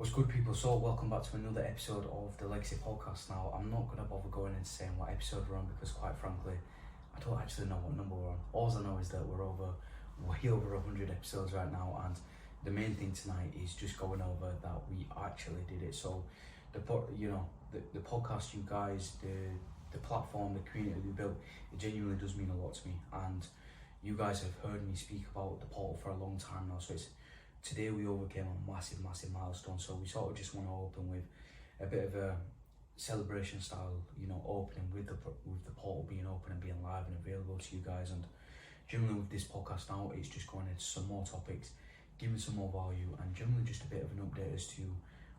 What's good, people? So welcome back to another episode of the Legacy Podcast. Now, I'm not going to bother going and saying what episode we're on because, quite frankly, I don't actually know what number we're on. All I know is that we're way over 100 episodes right now, and the main thing tonight is just going over that we actually did it. So the podcast, you guys, the platform, the community we built, it genuinely does mean a lot to me. And you guys have heard me speak about the portal for a long time now, so today we overcame a massive milestone. So we sort of just want to open with a bit of a celebration style, opening with the portal being open and being live and available to you guys. And generally with this podcast now, it's just going into some more topics, giving some more value, and generally just a bit of an update as to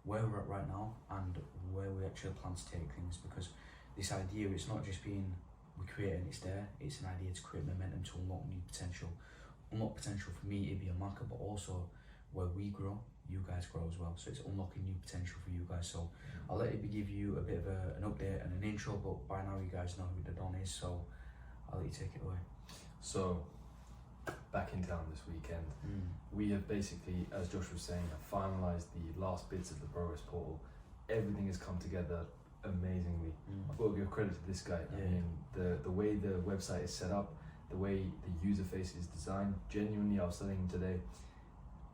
where we're at right now and where we actually plan to take things. Because this idea, it's not just being we create and it's there, it's an idea to create momentum, to unlock new potential. Unlock potential for me, it'd be a marker, but also where we grow, you guys grow as well. So it's unlocking new potential for you guys. So I'll let it give you a bit of an update and an intro, but by now you guys know who the Don is, so I'll let you take it away. So back in town this weekend, we have basically, as Josh was saying, have finalised the last bits of the progress portal. Everything has come together amazingly. I've got to give credit to this guy. Yeah. I mean, the way the website is set up, the way the user face is designed, genuinely, I was telling him today,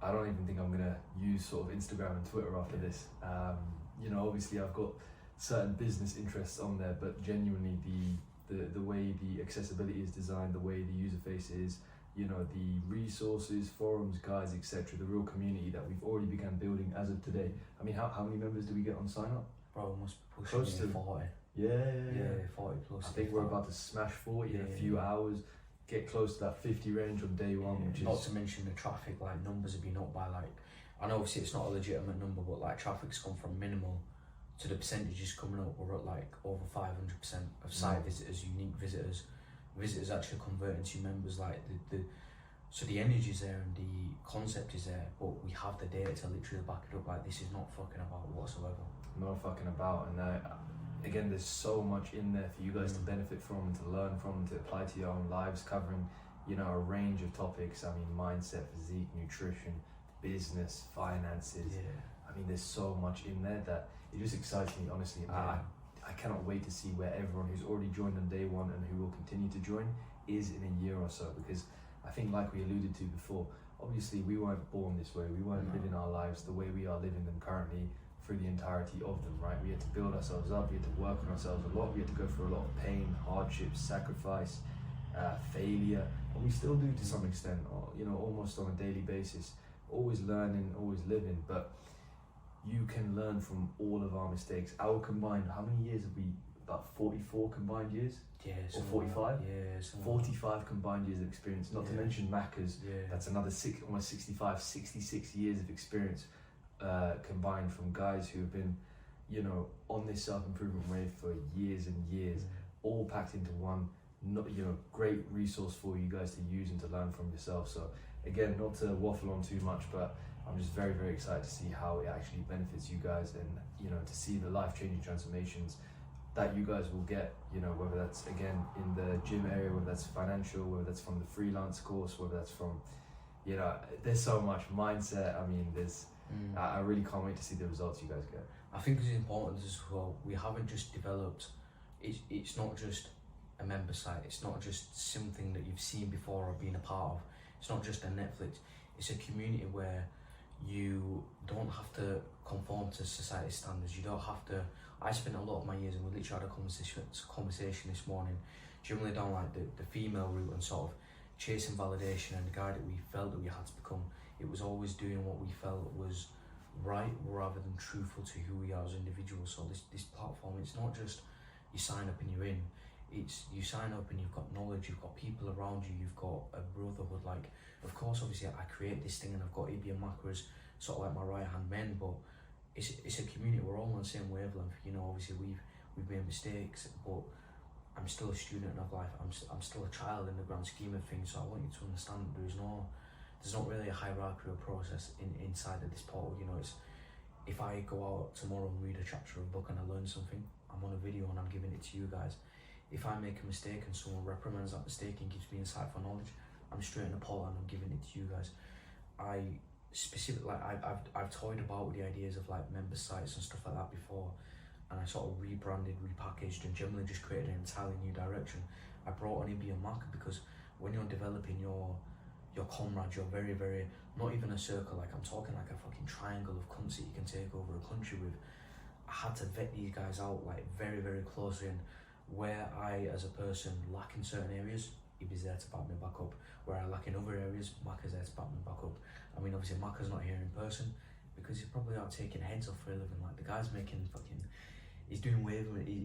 I don't even think I'm gonna use sort of Instagram and Twitter after this. Obviously I've got certain business interests on there, but genuinely the way the accessibility is designed, the way the user face is, the resources, forums, guides, etc., the real community that we've already begun building as of today. I mean, how many members do we get on sign up? Bro, we must be Close pushing to 40. Yeah, 40 plus. I think we're about to smash 40 in a few hours, get close to that 50 range on day one, which is... Not to mention the traffic, numbers have been up by I know obviously it's not a legitimate number, but traffic's come from minimal to the percentages coming up. We're at over 500% of site visitors, unique visitors actually converting to members. So the energy's there and the concept is there, but we have the data to literally back it up. This is not fucking about whatsoever. Not fucking about. And again, there's so much in there for you guys to benefit from and to learn from and to apply to your own lives, covering a range of topics. I mean, mindset, physique, nutrition, business, finances. I mean, there's so much in there that it just excites me, honestly. I cannot wait to see where everyone who's already joined on day one and who will continue to join is in a year or so, because I think, like we alluded to before, obviously we weren't born this way. We weren't living our lives the way we are living them currently through the entirety of them, right? We had to build ourselves up, we had to work on ourselves a lot, we had to go through a lot of pain, hardships, sacrifice, failure, and we still do to some extent, almost on a daily basis, always learning, always living. But you can learn from all of our mistakes. Our combined, how many years have we, about 44 combined years? Yeah, or 45? Yeah, 45 combined years of experience, not to mention Macca's, that's another almost 65, 66 years of experience combined from guys who have been, on this self-improvement wave for years and years, all packed into one, great resource for you guys to use and to learn from yourself. So again, not to waffle on too much, but I'm just very, very excited to see how it actually benefits you guys and, to see the life-changing transformations that you guys will get, whether that's, again, in the gym area, whether that's financial, whether that's from the freelance course, whether that's from, there's so much mindset. I mean, I really can't wait to see the results you guys get. I think it's important as well, we haven't just developed, it's not just a member site, it's not just something that you've seen before or been a part of, it's not just a Netflix, it's a community where you don't have to conform to society's standards. You don't have to. I spent a lot of my years, and we literally had a conversation this morning, generally down the female route and sort of chasing validation, and the guy that we felt that we had to become. It was always doing what we felt was right rather than truthful to who we are as individuals. So this platform, it's not just you sign up and you're in. It's you sign up and you've got knowledge, you've got people around you, you've got a brotherhood. Of course, obviously, I create this thing and I've got Ibi and Macca as sort of like my right hand men, but it's a community. We're all on the same wavelength. Obviously we've made mistakes, but I'm still a student of life. I'm still a child in the grand scheme of things. So I want you to understand that there's not really a hierarchical process inside of this portal. It's if I go out tomorrow and read a chapter of a book and I learn something, I'm on a video and I'm giving it to you guys. If I make a mistake and someone reprimands that mistake and gives me insightful knowledge, I'm straight in the portal and I'm giving it to you guys. I specific, like I've toyed about with the ideas of like member sites and stuff like that before, and I sort of rebranded, repackaged, and generally just created an entirely new direction. I brought on Ibi and Maka because when you're developing your comrades, you're very, very, not even a circle, like I'm talking like a fucking triangle of cunts that you can take over a country with. I had to vet these guys out like very, very closely, and where I as a person lack in certain areas, Ibi's there to back me back up. Where I lack in other areas, Maka's there to back me back up. I mean, obviously Maka's not here in person because he's probably out taking heads off for a living. Like the guy's making fucking, he's doing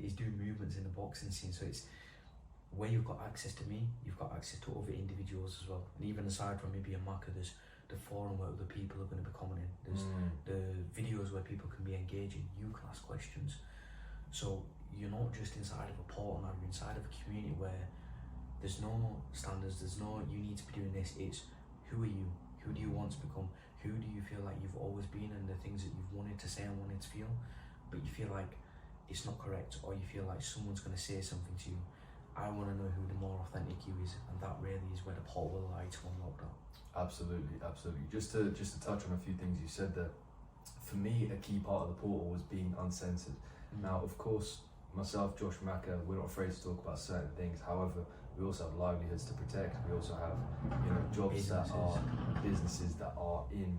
he's doing movements in the boxing scene. So it's where you've got access to me, you've got access to other individuals as well. And even aside from Ibi and Maka, there's the forum where other people are going to be coming in. There's the videos where people can be engaging. You can ask questions. So you're not just inside of a portal now, you're inside of a community where there's no standards, there's no you need to be doing this. It's who are you? Who do you want to become? Who do you feel like you've always been, and the things that you've wanted to say and wanted to feel, but you feel like it's not correct, or you feel like someone's going to say something to you. I want to know who the more authentic you is, and that really is where the portal will lie to unlock that. Absolutely, absolutely. Just to touch on a few things you said there. For me, a key part of the portal was being uncensored. Now, of course, myself, Josh Maka, we're not afraid to talk about certain things. However, we also have livelihoods to protect. We also have, jobs businesses that are in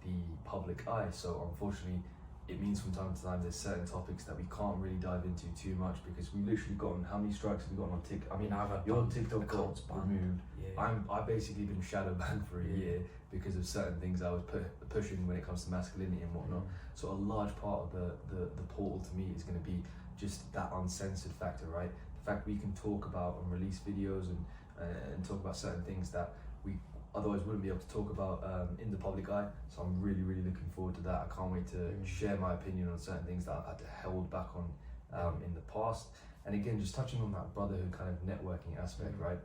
the public eye. So unfortunately, it means from time to time there's certain topics that we can't really dive into too much because we've literally gotten, how many strikes have we gotten on TikTok? I mean, your TikTok got removed. Yeah. I've basically been shadow banned for a year because of certain things I was pushing when it comes to masculinity and whatnot. So a large part of the portal to me is going to be just that uncensored factor, right? The fact we can talk about and release videos and talk about certain things that we otherwise wouldn't be able to talk about in the public eye. So I'm really, really looking forward to that. I can't wait to share my opinion on certain things that I've had to hold back on in the past. And again, just touching on that brotherhood kind of networking aspect, right?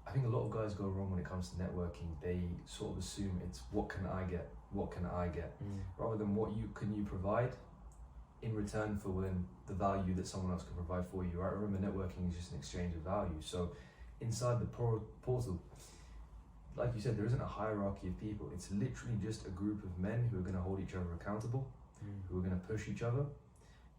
I think a lot of guys go wrong when it comes to networking. They sort of assume it's what can I get, rather than what can you provide in return for the value that someone else can provide for you, right? Remember, networking is just an exchange of value. So inside the portal, like you said, there isn't a hierarchy of people. It's literally just a group of men who are going to hold each other accountable, who are going to push each other,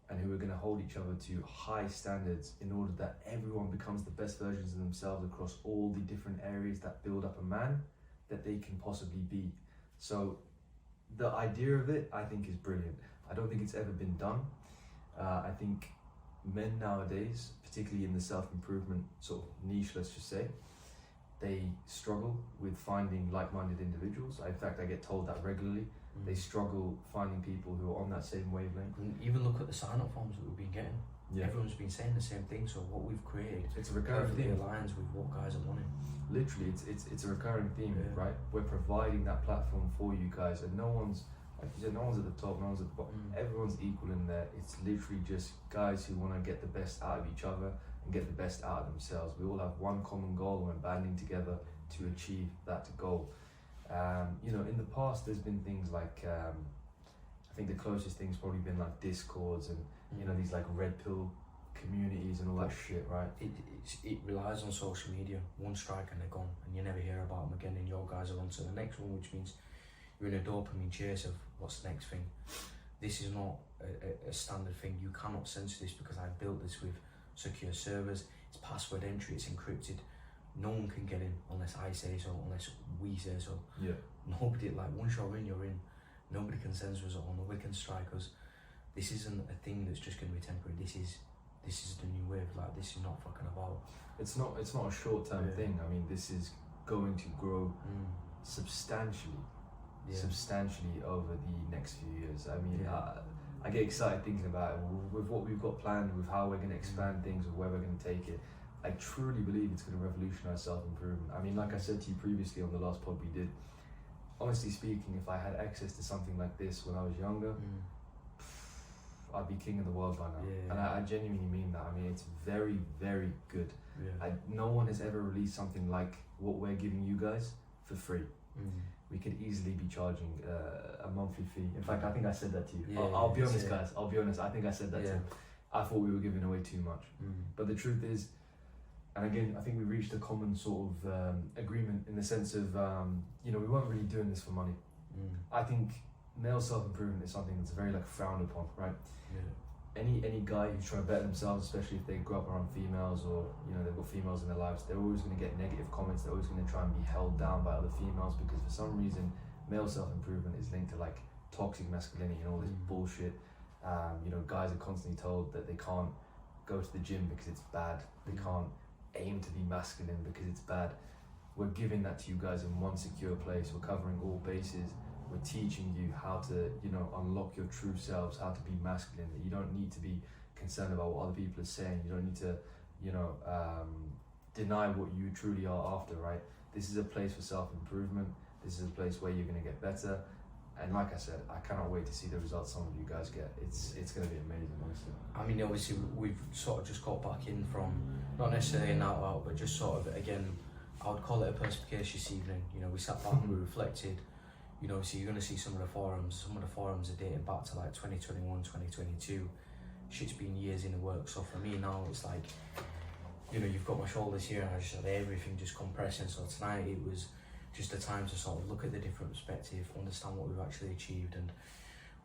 and who are going to hold each other to high standards in order that everyone becomes the best versions of themselves across all the different areas that build up a man that they can possibly be. So the idea of it, I think, is brilliant. I don't think it's ever been done. I think men nowadays, particularly in the self-improvement sort of niche, let's just say, they struggle with finding like-minded individuals. In fact, I get told that regularly. They struggle finding people who are on that same wavelength. And even look at the sign-up forms that we've been getting. Everyone's been saying the same thing. So what we've created, it's a recurring theme. Aligns with what guys are wanting. Literally, it's a recurring theme, right? We're providing that platform for you guys, and no one's, like you said, no one's at the top, no one's at the bottom. Everyone's equal in there. It's literally just guys who want to get the best out of each other and get the best out of themselves. We all have one common goal, and we're banding together to achieve that goal. In the past, there's been things like, I think the closest thing's probably been like Discords and these like red pill communities and all that shit, right? It relies on social media. One strike and they're gone, and you never hear about them again. And your guys are on to the next one, which means you're in a dopamine chase of what's the next thing. This is not a standard thing. You cannot censor this because I built this with secure servers. It's password entry. It's encrypted. No one can get in unless I say so, unless we say so. Nobody, like, once you're in. Nobody can censor us or nobody can strike us. This isn't a thing that's just going to be temporary. This is the new wave. Like, this is not fucking about. It's not a short-term thing. I mean, this is going to grow substantially over the next few years. I mean, I get excited thinking about it. With what we've got planned, with how we're going to expand things, with where we're going to take it, I truly believe it's going to revolutionize self-improvement. I mean, like I said to you previously on the last pod we did, honestly speaking, if I had access to something like this when I was younger, I'd be king of the world by now. And I genuinely mean that. I mean, it's very, very good. No one has ever released something like what we're giving you guys for free. We could easily be charging a monthly fee. In fact, I think I said that to you. I'll be honest, guys. I'll be honest. I think I said that to you. I thought we were giving away too much. But the truth is, and again, I think we reached a common sort of agreement in the sense of, we weren't really doing this for money. I think male self-improvement is something that's very like frowned upon, right? Yeah. Any guy who's trying to better themselves, especially if they grow up around females or they've got females in their lives, they're always going to get negative comments. They're always going to try and be held down by other females because for some reason male self-improvement is linked to like toxic masculinity and all this bullshit. Guys are constantly told that they can't go to the gym because it's bad. They can't aim to be masculine because it's bad. We're giving that to you guys in one secure place. We're covering all bases. We're teaching you how to, unlock your true selves, how to be masculine. That you don't need to be concerned about what other people are saying. You don't need to, deny what you truly are after, right? This is a place for self-improvement. This is a place where you're going to get better. And like I said, I cannot wait to see the results some of you guys get. It's going to be amazing, honestly. I mean, obviously, we've sort of just got back in from, not necessarily an out, but just sort of, again, I would call it a perspicacious this evening. We sat back and we reflected. So you're going to see some of the forums. Some of the forums are dating back to like 2021, 2022. Shit's been years in the work. So for me now, it's like, you've got my shoulders here and I just had everything just compressing. So tonight it was just a time to sort of look at the different perspective, understand what we've actually achieved. And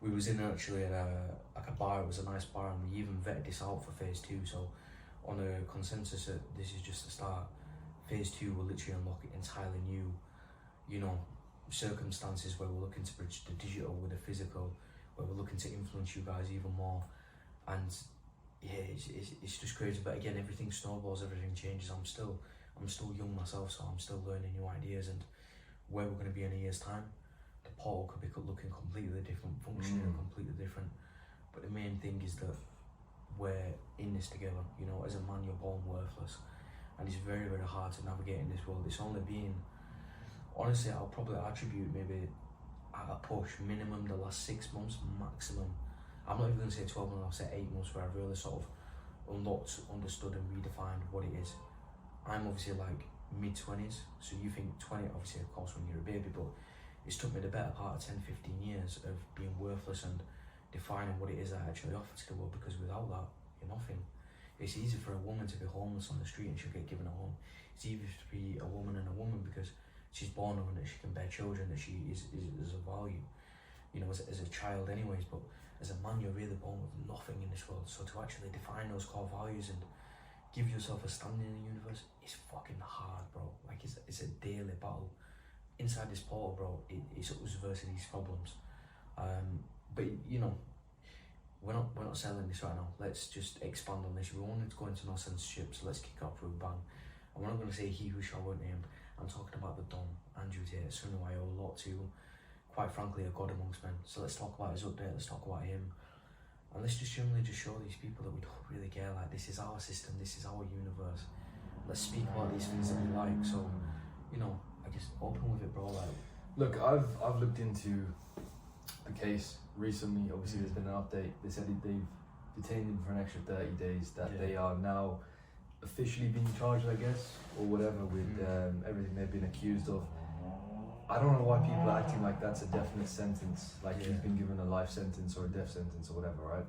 we was in actually at a bar. It was a nice bar, and we even vetted this out for phase 2. So on a consensus that this is just the start, phase 2 will literally unlock entirely new, circumstances where we're looking to bridge the digital with the physical, where we're looking to influence you guys even more. And yeah, it's just crazy. But again, everything snowballs, everything changes. I'm still young myself, so I'm still learning new ideas. And where we're going to be in a year's time, the portal could be looking completely different, functioning completely different. But the main thing is that we're in this together. As a man, you're born worthless, and it's very, very hard to navigate in this world. It's only been, honestly, I'll probably attribute maybe at a push minimum the last 6 months maximum. I'm not even going to say 12 months, I'll say 8 months where I've really sort of unlocked, understood and redefined what it is. I'm obviously like mid-20s, so you think 20, obviously of course when you're a baby, but it's took me the better part of 10-15 years of being worthless and defining what it is I actually offer to the world, because without that, you're nothing. It's easy for a woman to be homeless on the street and she'll get given a home. It's easy to be a woman and a woman because she's born knowing that she can bear children, that she is a value, as a child anyways. But as a man, you're really born with nothing in this world. So to actually define those core values and give yourself a standing in the universe is fucking hard, bro. Like it's a daily battle. Inside this portal, bro, it's us versus these problems. But we're not selling this right now. Let's just expand on this. We wanted to go into no censorship, so let's kick off with a bang. And we're not going to say he who shall not named. I'm talking about the Don, Andrew Tate, someone who I owe a lot to, quite frankly, a god amongst men. So let's talk about his update, let's talk about him. And let's just generally just show these people that we don't really care. Like, this is our system, this is our universe. Let's speak about these things that we like. So, I just open with it, bro. Like, look, I've looked into the case recently. Obviously, there's been an update. They said they've detained him for an extra 30 days, that they are now officially being charged, I guess, or whatever, with everything they've been accused of. I don't know why people are acting like that's a definite sentence, like he's been given a life sentence or a death sentence or whatever, right?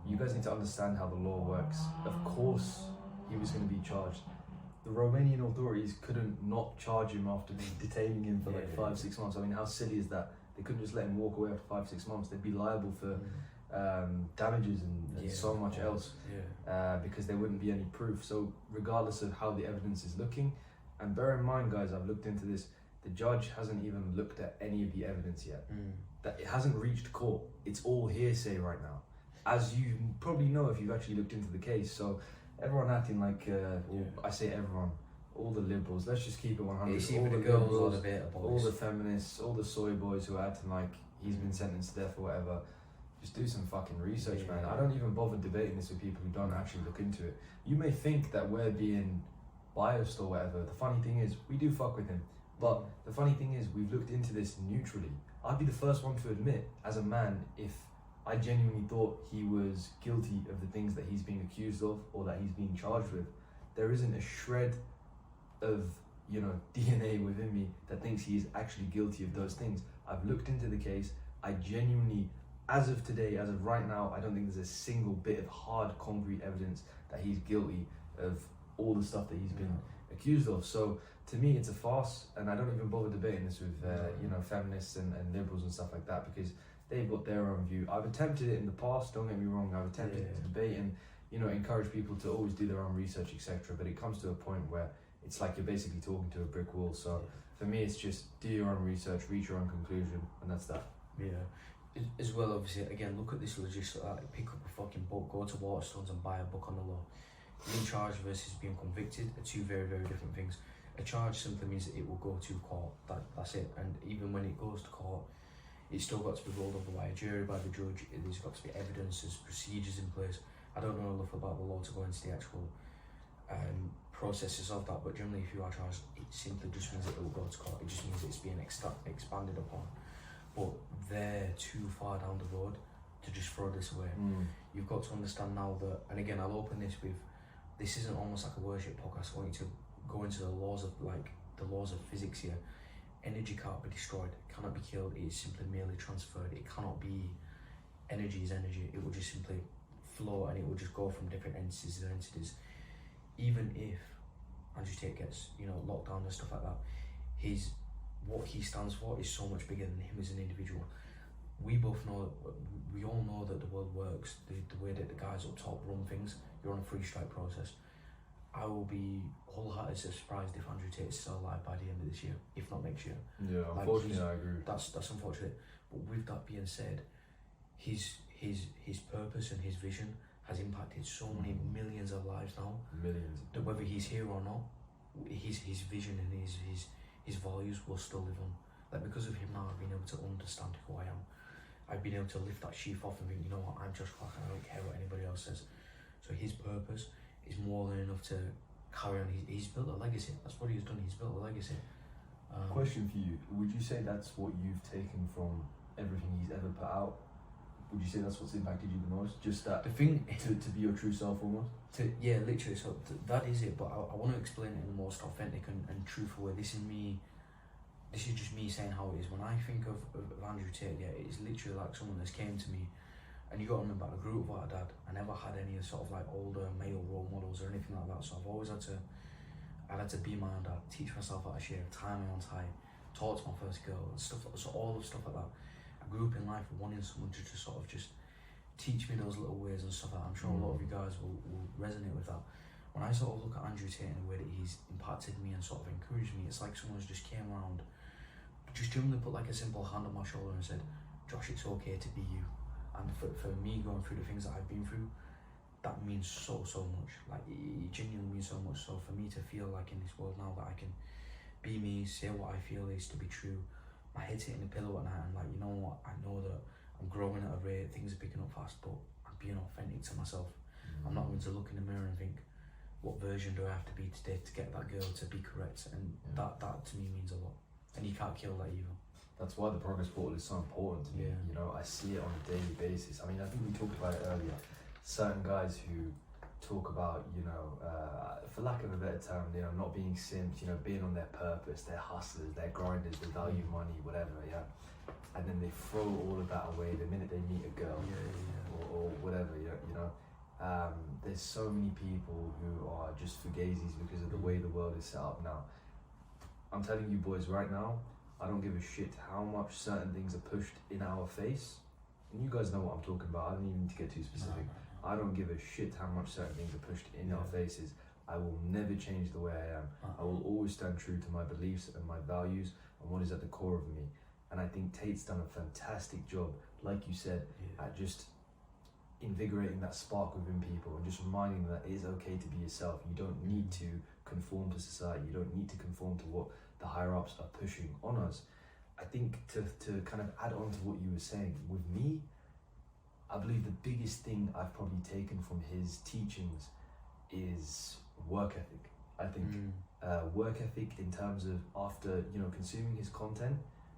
You guys need to understand how the law works. Of course he was going to be charged. The Romanian authorities couldn't not charge him after detaining him for 5-6 months. I mean, how silly is that? They couldn't just let him walk away after 5-6 months. They'd be liable for damages and so much else, because there wouldn't be any proof. So regardless of how the evidence is looking, and bear in mind, guys, I've looked into this, the judge hasn't even looked at any of the evidence yet. That it hasn't reached court. It's all hearsay right now, as you probably know if you've actually looked into the case. So everyone acting like, I say everyone, all the liberals, let's just keep it 100. it's all either the the girls or liberals, the beta boys. all the feminists, all the soy boys who are acting like he's been sentenced to death or whatever. Just do some fucking research, man. I don't even bother debating this with people who don't actually look into it. You may think that we're being biased or whatever. The funny thing is, we do fuck with him. But the funny thing is, we've looked into this neutrally. I'd be the first one to admit, as a man, if I genuinely thought he was guilty of the things that he's being accused of or that he's being charged with. There isn't a shred of, DNA within me that thinks he is actually guilty of those things. I've looked into the case. I genuinely, as of today, as of right now, I don't think there's a single bit of hard, concrete evidence that he's guilty of all the stuff that he's been accused of. So to me, it's a farce, and I don't even bother debating this with feminists and liberals and stuff like that, because they've got their own view. I've attempted it in the past. Don't get me wrong. I've attempted to debate and encourage people to always do their own research, etc. But it comes to a point where it's like you're basically talking to a brick wall. So for me, it's just do your own research, reach your own conclusion, and that's that. Yeah. As well, obviously, again, look at this logistics like that. Pick up a fucking book, go to Waterstones and buy a book on the law. Being charged versus being convicted are two very, very different things. A charge simply means that it will go to court. That's it. And even when it goes to court, it's still got to be rolled over by a jury, by the judge. There's got to be evidence, there's procedures in place. I don't know enough about the law to go into the actual processes of that, but generally if you are charged, it simply just means that it will go to court. It just means it's being expanded upon. But they're too far down the road to just throw this away. You've got to understand now that, and again, I'll open this with, this isn't almost like a worship podcast. I want you to go into the laws of physics here. Energy can't be destroyed, cannot be killed. It is simply merely transferred. It cannot be, energy is energy. It will just simply flow, and it will just go from different entities to entities. Even if Andrew Tate gets locked down and stuff like that, what he stands for is so much bigger than him as an individual. We all know that the world works, the way that the guys up top run things. You're on a free strike process. I will be wholeheartedly surprised if Andrew Tate is still alive by the end of this year, if not next year. Yeah, unfortunately, I agree. That's unfortunate. But with that being said, his purpose and his vision has impacted so many millions of lives now. Millions. That whether he's here or not, his vision and his values will still live on. Like, because of him now, I've been able to understand who I am. I've been able to lift that sheath off and think, you know what, I'm Josh Clark and I don't care what anybody else says. So his purpose is more than enough to carry on. He's built a legacy. That's what he's done. He's built a legacy. Question for you: would you say that's what you've taken from everything he's ever put out? Would you say that's what's impacted you the most? Just that the thing to be your true self, almost. Yeah, literally. So that is it. But I want to explain it in the most authentic and truthful way. This is just me saying how it is. When I think of Andrew Tate, yeah, it's literally like someone that's came to me. And you got to remember, I grew up without a dad. I never had any sort of like older male role models or anything like that. So I've always had to be my own dad, teach myself how to shave, tie my own tie, talk to my first girl, and stuff. So all of stuff like that. I grew up in life wanting someone to just sort of just teach me those little ways and stuff like that. I'm sure a lot of you guys will resonate with that. When I sort of look at Andrew Tate and the way that he's impacted me and sort of encouraged me, it's like someone's just came around, just generally put like a simple hand on my shoulder and said, Josh, it's okay to be you. And for me going through the things that I've been through, that means so much. Like it genuinely means so much. So for me to feel like in this world now that I can be me, say what I feel is to be true, my head's hitting the pillow at night, and like, you know what, I know that I'm growing at a rate, things are picking up fast, but I'm being authentic to myself. I'm not going to look in the mirror and think, what version do I have to be today to get that girl to be correct? And that to me means a lot. And you can't kill that either. That's why the progress portal is so important to me. I see it on a daily basis. I mean, I think we talked about it earlier. Certain guys who talk about, for lack of a better term, not being simps, being on their purpose, they're hustlers, they're grinders, they value money, whatever, and then they throw all of that away the minute they meet a girl, or whatever, there's so many people who are just fugazis because of the way the world is set up now. I'm telling you boys right now, I don't give a shit how much certain things are pushed in our face. And you guys know what I'm talking about. I don't even need to get too specific. I don't give a shit how much certain things are pushed in our faces. I will never change the way I am. I will always stand true to my beliefs and my values and what is at the core of me. And I think Tate's done a fantastic job, like you said, at just invigorating that spark within people and just reminding them that it is okay to be yourself. You don't need to conform to society. You don't need to conform to what the higher ups are pushing on us. I think to kind of add on to what you were saying, with me, I believe the biggest thing I've probably taken from his teachings is work ethic. I think work ethic in terms of after consuming his content,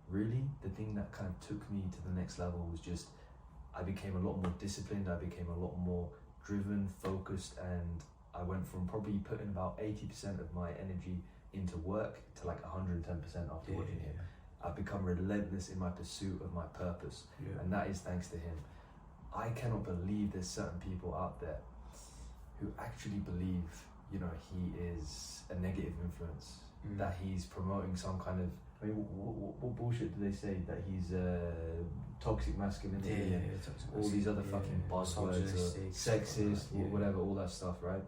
really the thing that kind of took me to the next level was just I became a lot more disciplined, I became a lot more driven, focused, and I went from probably putting about 80% of my energy into work to like 110% after watching him. I've become relentless in my pursuit of my purpose, and that is thanks to him. I cannot believe there's certain people out there who actually believe, you know, he is a negative influence, that he's promoting some kind of, I mean, what bullshit do they say, that he's toxic masculinity and all these other fucking buzzwords, sexist, whatever, all that stuff, right?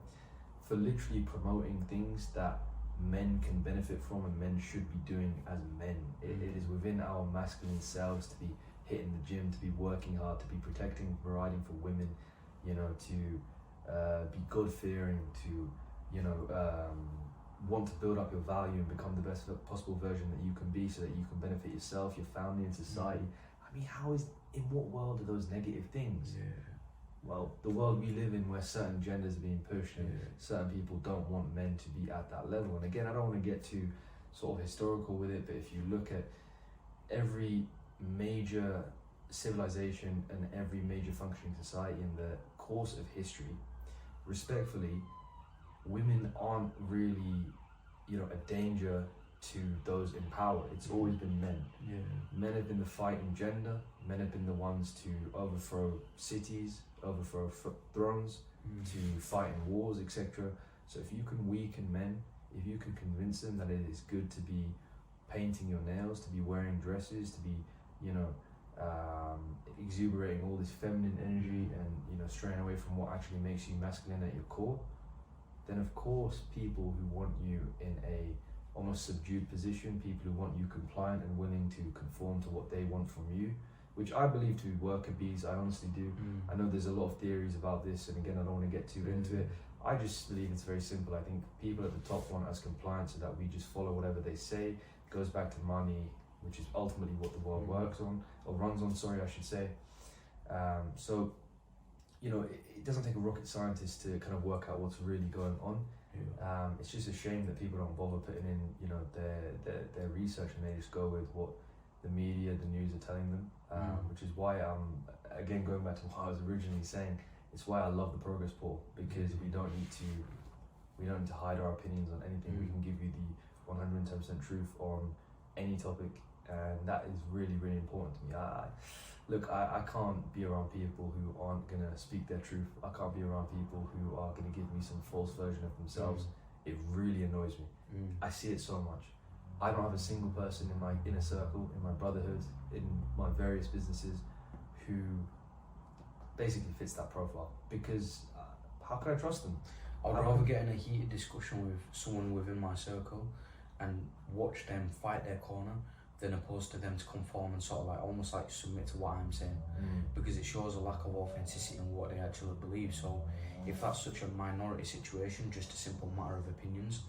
For literally promoting things that men can benefit from and men should be doing as men. It is within our masculine selves to be hitting the gym, to be working hard, to be protecting, providing for women, you know, to be God-fearing, to, you know, want to build up your value and become the best possible version that you can be, so that you can benefit yourself, your family, and society. I mean, in what world are those negative things? Well, the world we live in, where certain genders are being pushed and certain people don't want men to be at that level. And again, I don't want to get too sort of historical with it, but if you look at every major civilization and every major functioning society in the course of history, respectfully, women aren't really, you know, a danger to those in power. It's always been men. Men have been the fighting gender. Men have been the ones to overthrow cities, overthrow thrones, to fight in wars, etc. So if you can weaken men, if you can convince them that it is good to be painting your nails, to be wearing dresses, to be, you know, exuberating all this feminine energy and, you know, straying away from what actually makes you masculine at your core, then of course people who want you in a almost subdued position, people who want you compliant and willing to conform to what they want from you, which I believe to be worker bees, I honestly do. I know there's a lot of theories about this, and again, I don't want to get too into it. I just believe it's very simple. I think people at the top want us compliant so that we just follow whatever they say. It goes back to money, which is ultimately what the world works on, or runs on, sorry, I should say. So, you know, it doesn't take a rocket scientist to kind of work out what's really going on. It's just a shame that people don't bother putting in, you know, their research, and they just go with what the media, the news are telling them, which is why again, going back to what I was originally saying, it's why I love the progress poll, because we don't need to hide our opinions on anything. We can give you the 110% truth on any topic, and that is really, really important to me. I can't be around people who aren't going to speak their truth. I can't be around people who are going to give me some false version of themselves. It really annoys me. I see it so much. I don't have a single person in my inner circle, in my brotherhood, in my various businesses, who basically fits that profile, because how can I trust them? I'd rather get in a heated discussion with someone within my circle and watch them fight their corner than opposed to them to conform and sort of like almost like submit to what I'm saying, because it shows a lack of authenticity in what they actually believe. So if that's such a minority situation, just a simple matter of opinions,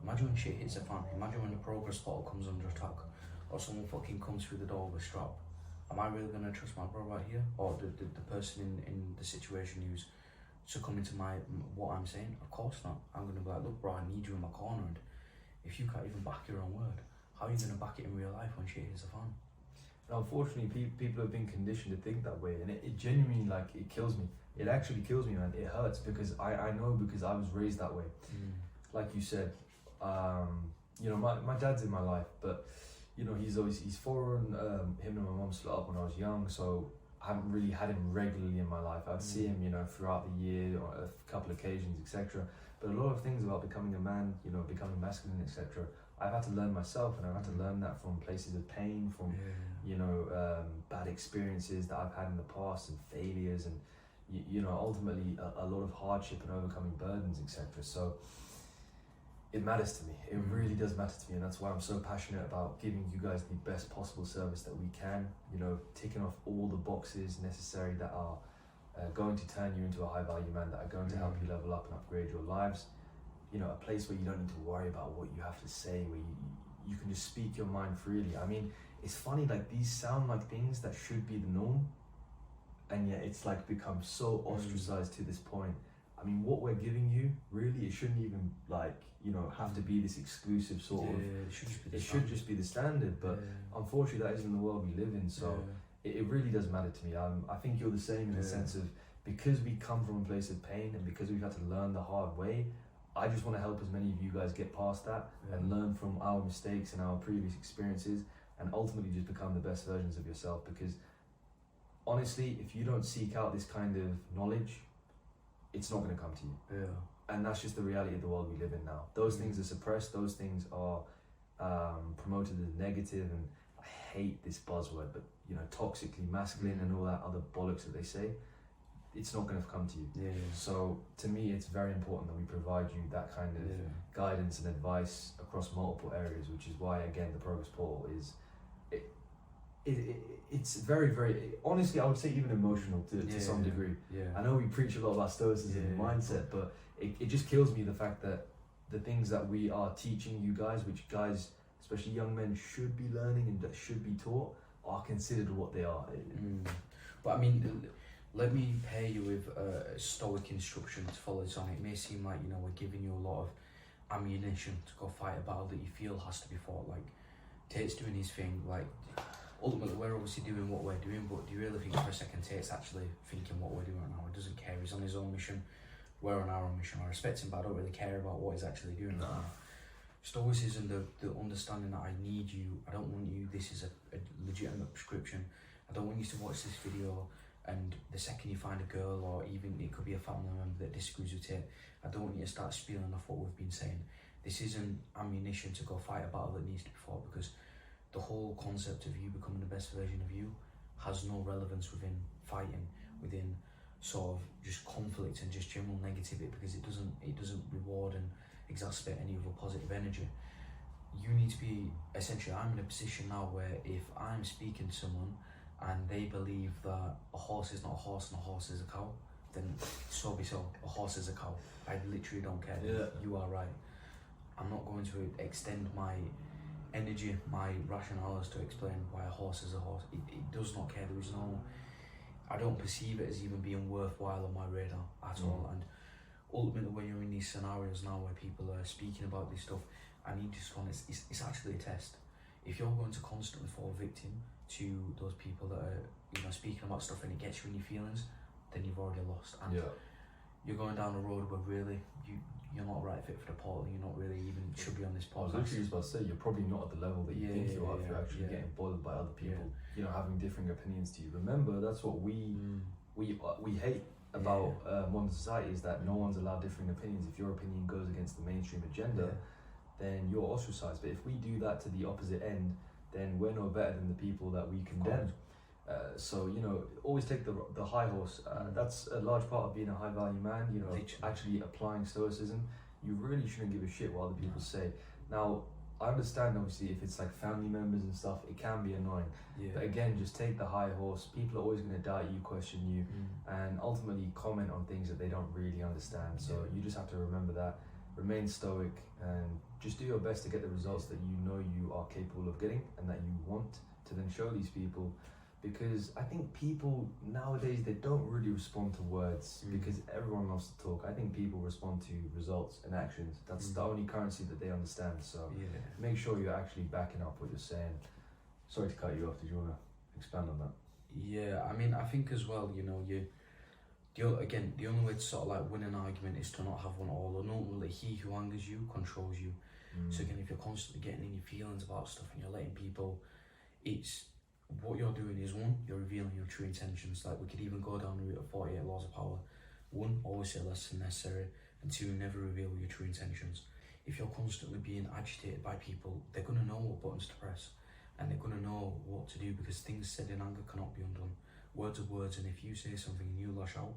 imagine when shit hits a fan. Imagine when the progress bottle comes under attack, or someone fucking comes through the door with a strap. Am I really gonna trust my bro right here, or the person in the situation who's succumbing to what I'm saying? Of course not. I'm gonna be like, look, bro, I need you in my corner, and if you can't even back your own word, how are you gonna back it in real life when shit hits a fan? And unfortunately, people have been conditioned to think that way, and it genuinely, like, it kills me. It actually kills me, man. It hurts, because I know, because I was raised that way. Like you said, you know, my dad's in my life, but you know, he's foreign. Him and my mum split up when I was young, so I haven't really had him regularly in my life. I'd see him, you know, throughout the year on a couple of occasions, etc. But a lot of things about becoming a man, you know, becoming masculine, etc., I've had to learn myself, and I've had to learn that from places of pain, from you know, bad experiences that I've had in the past, and failures, and you know, ultimately a lot of hardship and overcoming burdens, etc. So it matters to me. It really does matter to me, and that's why I'm so passionate about giving you guys the best possible service that we can. You know, ticking off all the boxes necessary that are going to turn you into a high value man, that are going to help you level up and upgrade your lives. You know, a place where you don't need to worry about what you have to say, where you can just speak your mind freely. I mean, it's funny, like, these sound like things that should be the norm, and yet it's like become so ostracized to this point. I mean, what we're giving you, really, it shouldn't even, like, you know, have to be this exclusive sort of, it should just be the standard, but unfortunately that isn't the world we live in. So it really does matter to me. I think you're the same in the sense of, because we come from a place of pain, and because we've had to learn the hard way, I just want to help as many of you guys get past that and learn from our mistakes and our previous experiences, and ultimately just become the best versions of yourself. Because honestly, if you don't seek out this kind of knowledge, it's not going to come to you. and that's just the reality of the world we live in now. Those things are suppressed, those things are promoted as negative, and I hate this buzzword, but toxically masculine and all that other bollocks that they say. It's not going to come to you. Yeah. So to me, it's very important that we provide you that kind of guidance and advice across multiple areas, which is why, again, the Progress Portal is it's very, very, honestly, I would say even emotional to some degree. Yeah. I know we preach a lot about stoicism and mindset, but it just kills me the fact that the things that we are teaching you guys, which guys, especially young men, should be learning and that should be taught, are considered what they are. But I mean, let me pair you with stoic instruction to follow this on. It may seem like, we're giving you a lot of ammunition to go fight a battle that you feel has to be fought. Like, Tate's doing his thing, like, ultimately we're obviously doing what we're doing, but do you really think for a second Tate's actually thinking what we're doing right now? He doesn't care, he's on his own mission, we're on our own mission. I respect him, but I don't really care about what he's actually doing right now. Stoicism, the understanding that I need you, I don't want you, this is a legitimate prescription, I don't want you to watch this video and the second you find a girl, or even it could be a family member that disagrees with it, I don't want you to start spilling off what we've been saying. This isn't ammunition to go fight a battle that needs to be fought, because the whole concept of you becoming the best version of you has no relevance within fighting, within sort of just conflict and just general negativity, because it doesn't reward and exacerbate any of a positive energy. You need to be, essentially, I'm in a position now where if I'm speaking to someone and they believe that a horse is not a horse and a horse is a cow, then so be so. A horse is a cow. I literally don't care. You are right. I'm not going to extend my energy, my rationales to explain why a horse is a horse. It does not care. There is no, I don't perceive it as even being worthwhile on my radar at all. And ultimately, when you're in these scenarios now where people are speaking about this stuff, I need to just honest, it's actually a test. If you're going to constantly fall victim to those people that are speaking about stuff and it gets you in your feelings, then you've already lost. And you're going down a road where really you're not the right fit for the portal. You're not really even should be on this I was podcast. literally just about to say, you're probably not at the level that you think you are if you're actually getting bothered by other people, having differing opinions to you. Remember, that's what we hate about modern society, is that no one's allowed differing opinions. If your opinion goes against the mainstream agenda, then you're ostracized. But if we do that to the opposite end, then we're no better than the people that we condemn. So always take the high horse. That's a large part of being a high value man. Actually applying stoicism. You really shouldn't give a shit what other people say. Now, I understand obviously if it's like family members and stuff, it can be annoying. But again, just take the high horse. People are always going to doubt you, question you, and ultimately comment on things that they don't really understand. So you just have to remember that. Remain stoic and just do your best to get the results that you are capable of getting and that you want to then show these people. Because I think people nowadays, they don't really respond to words because everyone loves to talk. I think people respond to results and actions. That's the only currency that they understand. So make sure you're actually backing up what you're saying. Sorry to cut you off. Did you want to expand on that? Yeah, I mean, I think as well, the only way to sort of like win an argument is to not have one at all. And ultimately, he who angers you controls you. So again, if you're constantly getting in your feelings about stuff and you're letting people, what you're doing is, one, you're revealing your true intentions. Like, we could even go down the route of 48 laws of power. One, always say less than necessary, and two, never reveal your true intentions. If you're constantly being agitated by people, they're going to know what buttons to press, and they're going to know what to do, because things said in anger cannot be undone. Words are words, and if you say something and you lash out,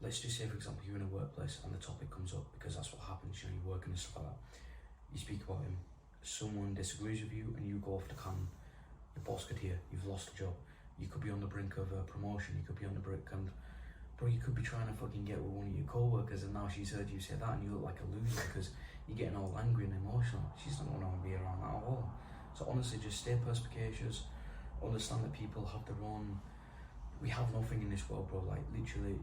let's just say, for example, you're in a workplace and the topic comes up, because that's what happens, you're working and stuff like that. You speak about him, someone disagrees with you, and you go off the cannon. Your boss could hear, you've lost a job. You could be on the brink of a promotion, you could be on the brink, and bro, you could be trying to fucking get with one of your co-workers, and now she's heard you say that and you look like a loser because you're getting all angry and emotional. She's not going to be around that at all. So honestly, just stay perspicacious, understand that people have their own, we have nothing in this world, bro. Like, literally,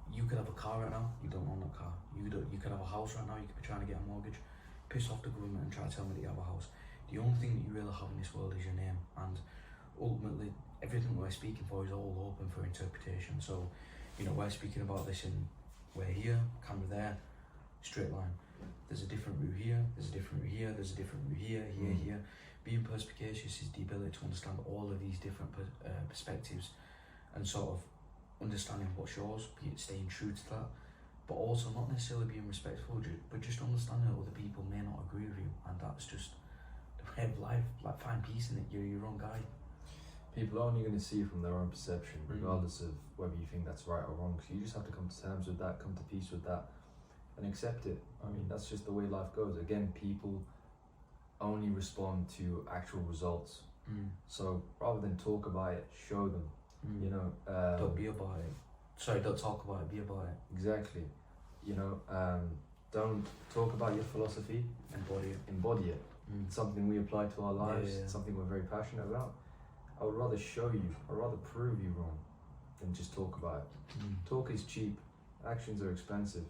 you could have a car right now, you don't own that car. You could have a house right now, you could be trying to get a mortgage, piss off the government and try to tell me that you have a house. The only thing that you really have in this world is your name, and ultimately everything we're speaking for is all open for interpretation. So, we're speaking about this and we're here, camera there, straight line. There's a different route here, there's a different route here, there's a different route here, here. Being perspicacious is the ability to understand all of these different perspectives and sort of understanding what's yours, be it staying true to that, but also not necessarily being respectful, but just understanding that other people may not agree with you, and that's just the way of life. Like, find peace in it. You're your own guy. People are only going to see from their own perception, regardless of whether you think that's right or wrong. So you just have to come to terms with that, come to peace with that, and accept it. I mean, that's just the way life goes. Again, people only respond to actual results. So rather than talk about it, show them. You know, don't be about it. Sorry, don't talk about it, be about it. Exactly. You know, don't talk about your philosophy, embody it. It's something we apply to our lives, it's something we're very passionate about. I would rather show you, I'd rather prove you wrong than just talk about it. Talk is cheap, actions are expensive.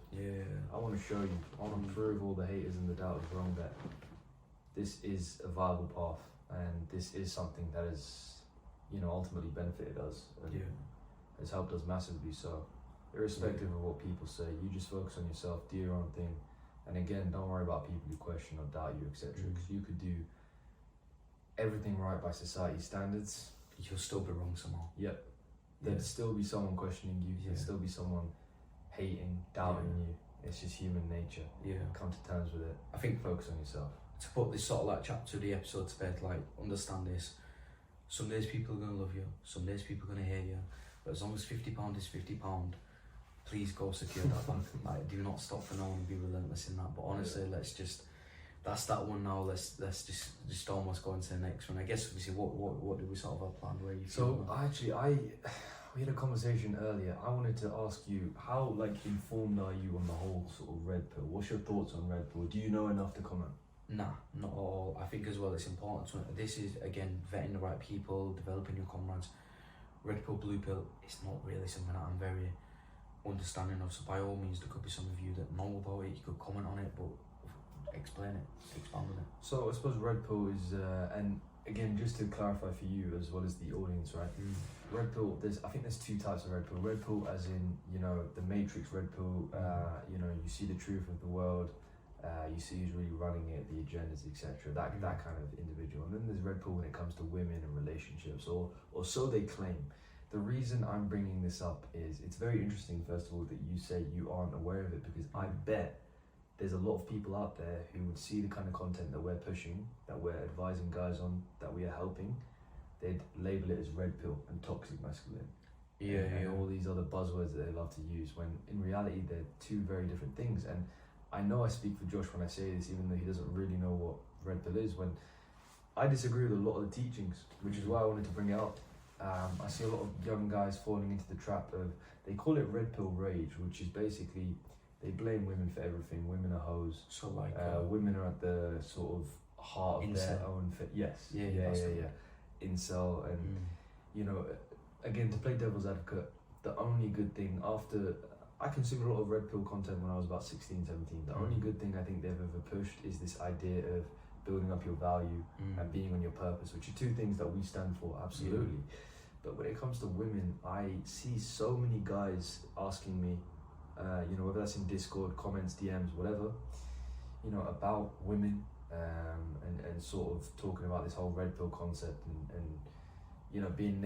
I want to show you, I want to prove all the haters and the doubters wrong that this is a viable path, and this is something that has, you know, ultimately benefited us and has helped us massively. So irrespective of what people say, you just focus on yourself, do your own thing, and again, don't worry about people who question or doubt you, etc. Because you could do everything right by society standards, you'll still be wrong somehow. There'd still be someone questioning you, there'd still be someone hating, doubting you. It's just human nature. Come to terms with it. I think focus on yourself. To put this sort of like chapter of the episode to bed, like, understand this. Some days people are gonna love you, some days people are gonna hate you, but as long as £50 is £50, please go secure that bank. Like, do not stop for no one and be relentless in that. But honestly, let's just, that's that one now. Let's just almost go into the next one. I guess obviously what do we sort of have planned? Where you so we had a conversation earlier. I wanted to ask you, how like informed are you on the whole sort of red pill? What's your thoughts on red pill? Do you know enough to comment? Nah, not at all. I think as well it's important to, this is again vetting the right people, developing your comrades. Red pill, blue pill, it's not really something that I'm very understanding of, so by all means there could be some of you that know about it, you could comment on it, but explain it, expand on it. So I suppose red pill is, and again, just to clarify for you as well as the audience, right? Red pill, I think there's two types of red pill. Red pill as in, you know, the Matrix red pill, you know, you see the truth of the world, you see who's really running it, the agendas, etc. That kind of individual. And then there's red pill when it comes to women and relationships, or so they claim. The reason I'm bringing this up is it's very interesting, first of all, that you say you aren't aware of it, because I bet there's a lot of people out there who would see the kind of content that we're pushing, that we're advising guys on, that we are helping. They'd label it as red pill and toxic masculine. And all these other buzzwords that they love to use, when in reality they're two very different things. And I know I speak for Josh when I say this, even though he doesn't really know what red pill is, when I disagree with a lot of the teachings, which is why I wanted to bring it up. I see a lot of young guys falling into the trap of, they call it red pill rage, which is basically, they blame women for everything. Women are hoes. So like women are at the sort of heart of their own incel. And you know, again, to play devil's advocate, the only good thing after, I consumed a lot of red pill content when I was about 16, 17. The only good thing I think they've ever pushed is this idea of building up your value and being on your purpose, which are two things that we stand for, absolutely. But when it comes to women, I see so many guys asking me, you know, whether that's in Discord, comments, DMs, whatever, you know, about women, and sort of talking about this whole red pill concept, and you know, being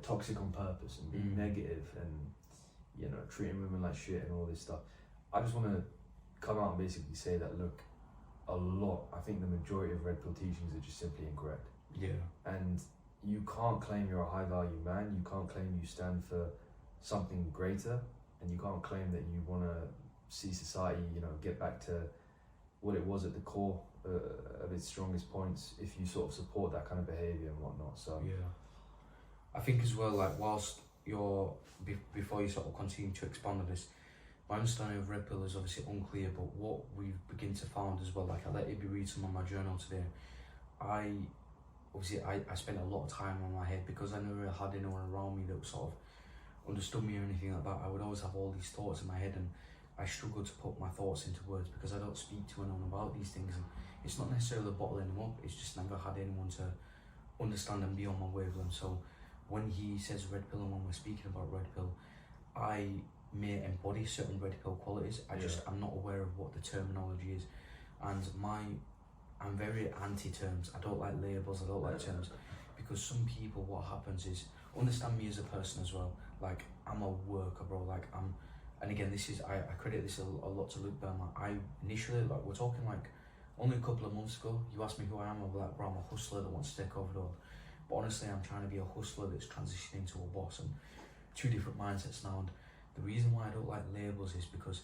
toxic on purpose and being negative, and you know, treating women like shit and all this stuff. I just want to come out and basically say that, look, I think the majority of red pill teachings are just simply incorrect. And you can't claim you're a high value man, you can't claim you stand for something greater, and you can't claim that you want to see society, you know, get back to what it was at the core of its strongest points, if you sort of support that kind of behaviour and whatnot. So I think as well, like, whilst you're, before you sort of continue to expand on this, my understanding of red pill is obviously unclear, but what we begin to find as well, like I let you read some of my journal today, I spent a lot of time on my head, because I never had anyone around me that sort of understood me or anything like that. I would always have all these thoughts in my head, and I struggle to put my thoughts into words because I don't speak to anyone about these things. And it's not necessarily bottling them up, it's just never had anyone to understand and be on my wavelength. So when he says red pill, and when we're speaking about red pill, I may embody certain red pill qualities. I'm not aware of what the terminology is, and I'm very anti-terms. I don't like labels, I don't like terms, because some people, what happens is, understand me as a person as well, like I'm a worker, bro, like and again, this is I credit this a lot to Luke Bellman. I initially, like, we're talking like only a couple of months ago, you asked me who I am. I'm like, bro, I'm a hustler that wants to take over the world. But honestly, I'm trying to be a hustler that's transitioning to a boss, and two different mindsets now. And the reason why I don't like labels is because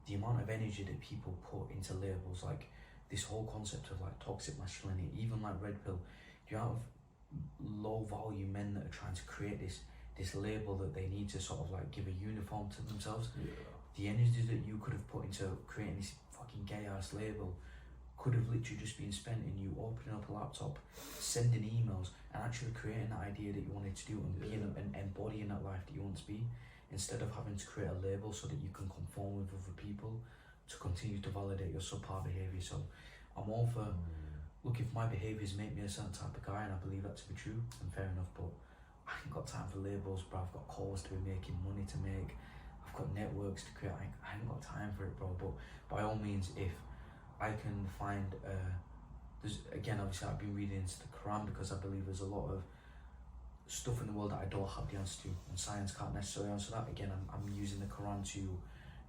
the amount of energy that people put into labels, like this whole concept of like toxic masculinity, even like red pill, you have low value men that are trying to create this label that they need to sort of like give a uniform to themselves. The energy that you could have put into creating this fucking gay ass label could have literally just been spent in you opening up a laptop, sending emails, and actually creating that idea that you wanted to do, and being and embodying that life that you want to be, instead of having to create a label so that you can conform with other people to continue to validate your subpar behaviour. So I'm all for, look, if my behaviours make me a certain type of guy, and I believe that to be true, then fair enough, but I ain't got time for labels, bro. I've got calls to be making, money to make, I've got networks to create. I ain't got time for it, bro. But by all means, if I can find, there's, again, obviously I've been reading into the Quran because I believe there's a lot of stuff in the world that I don't have the answer to, and science can't necessarily answer that. Again, I'm using the Quran to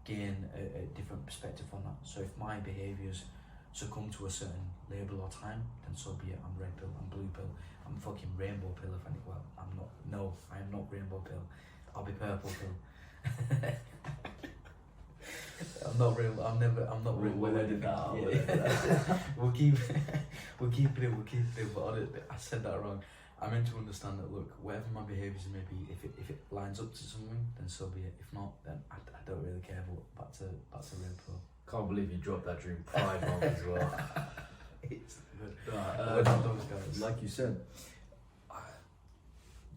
gain a different perspective on that. So if my behaviours succumb to a certain label or time, then so be it. I'm red pill, I'm blue pill, I'm fucking rainbow pill if any. Well, I'm not. No, I am not rainbow pill. I'll be purple pill. I'm not real. I'm not real. We'll edit that out. We'll keep it. But honestly, I said that wrong. I meant to understand that. Look, whatever my behaviours may be, if it lines up to something, then so be it. If not, then I don't really care. But back to red pill. Can't believe you dropped that during Pride Month as well. It's good. Right, Those guys. like you said,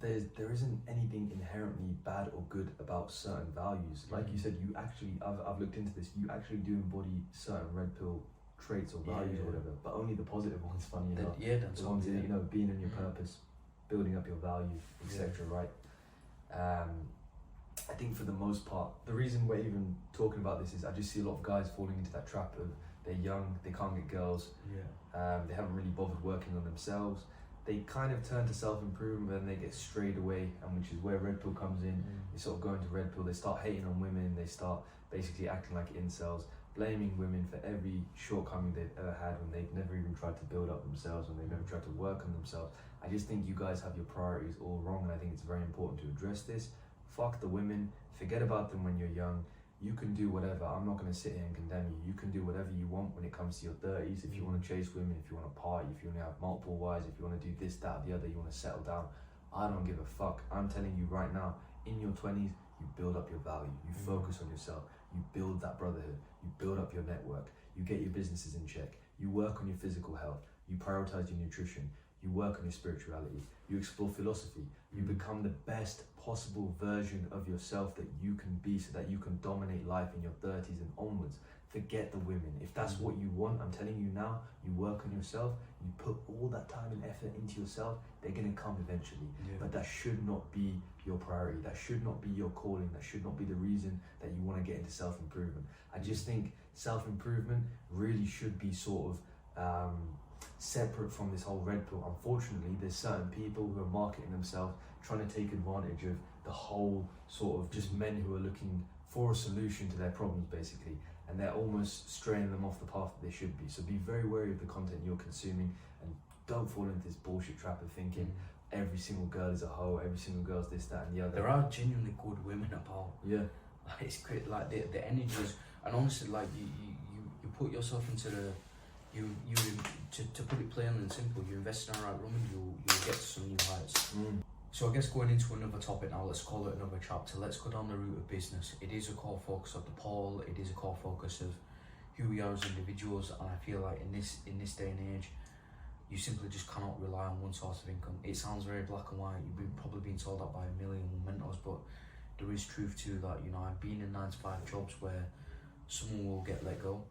there isn't anything inherently bad or good about certain values. Like you said, you actually, I've looked into this, you actually do embody certain red pill traits or values or whatever, but only the positive ones, funny enough. That's the ones that, you know, being in your purpose, building up your value, etc. Right? I think for the most part, the reason we're even talking about this is I just see a lot of guys falling into that trap of they're young, they can't get girls, they haven't really bothered working on themselves. They kind of turn to self-improvement and they get strayed away, and which is where red pill comes in. They sort of go into red pill, they start hating on women, they start basically acting like incels, blaming women for every shortcoming they've ever had when they've never even tried to build up themselves, when they've never tried to work on themselves. I just think you guys have your priorities all wrong, and I think it's very important to address this. Fuck the women, forget about them when you're young. You can do whatever. I'm not going to sit here and condemn you. You can do whatever you want when it comes to your 30s. If you want to chase women, if you want to party, if you want to have multiple wives, if you want to do this, that, the other, you want to settle down. I don't give a fuck. I'm telling you right now, in your 20s, you build up your value. You focus on yourself. You build that brotherhood. You build up your network. You get your businesses in check. You work on your physical health. You prioritize your nutrition. You work on your spirituality. You explore philosophy. You become the best possible version of yourself that you can be, so that you can dominate life in your 30s and onwards. Forget the women. If that's what you want, I'm telling you now, you work on yourself, you put all that time and effort into yourself, they're going to come eventually. But that should not be your priority. That should not be your calling. That should not be the reason that you want to get into self-improvement. I just think self-improvement really should be sort of separate from this whole red pill. Unfortunately, there's certain people who are marketing themselves, trying to take advantage of the whole sort of just men who are looking for a solution to their problems, basically, and they're almost straying them off the path that they should be. So be very wary of the content you're consuming, and don't fall into this bullshit trap of thinking every single girl is a hoe, every single girl's this, that, and the other. There are genuinely good women about. Like, it's great, like the energies, and honestly, like you put yourself into the, to put it plain and simple, you invest in the right woman, you'll get to some new heights. So I guess going into another topic now, let's call it another chapter. Let's go down the route of business. It is a core focus of the poll. It is a core focus of who we are as individuals, and I feel like in this day and age, you simply just cannot rely on one source of income. It sounds very black and white. You've probably been told that by a million mentors, but there is truth to that. You know, I've been in 9-to-5 jobs where someone will get let go.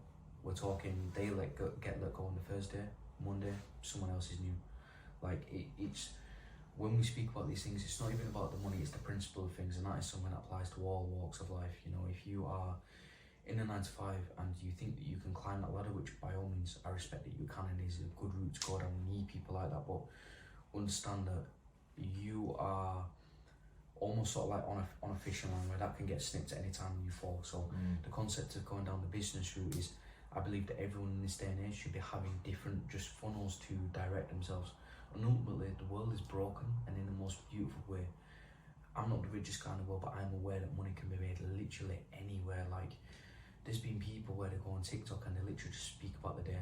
We're talking they get let go on the Thursday, Monday, someone else is new. Like it's when we speak about these things, it's not even about the money, it's the principle of things, and that is something that applies to all walks of life. You know, if you are in a 9-to-5 and you think that you can climb that ladder, which by all means I respect that you can, and is a good route to go down, we need people like that, but understand that you are almost sort of like on a fishing line where that can get snipped at any time you fall. So the concept of going down the business route is, I believe that everyone in this day and age should be having different just funnels to direct themselves. And ultimately, the world is broken, and in the most beautiful way. I'm not the richest guy in the world, but I'm aware that money can be made literally anywhere. Like, there's been people where they go on TikTok and they literally just speak about the day.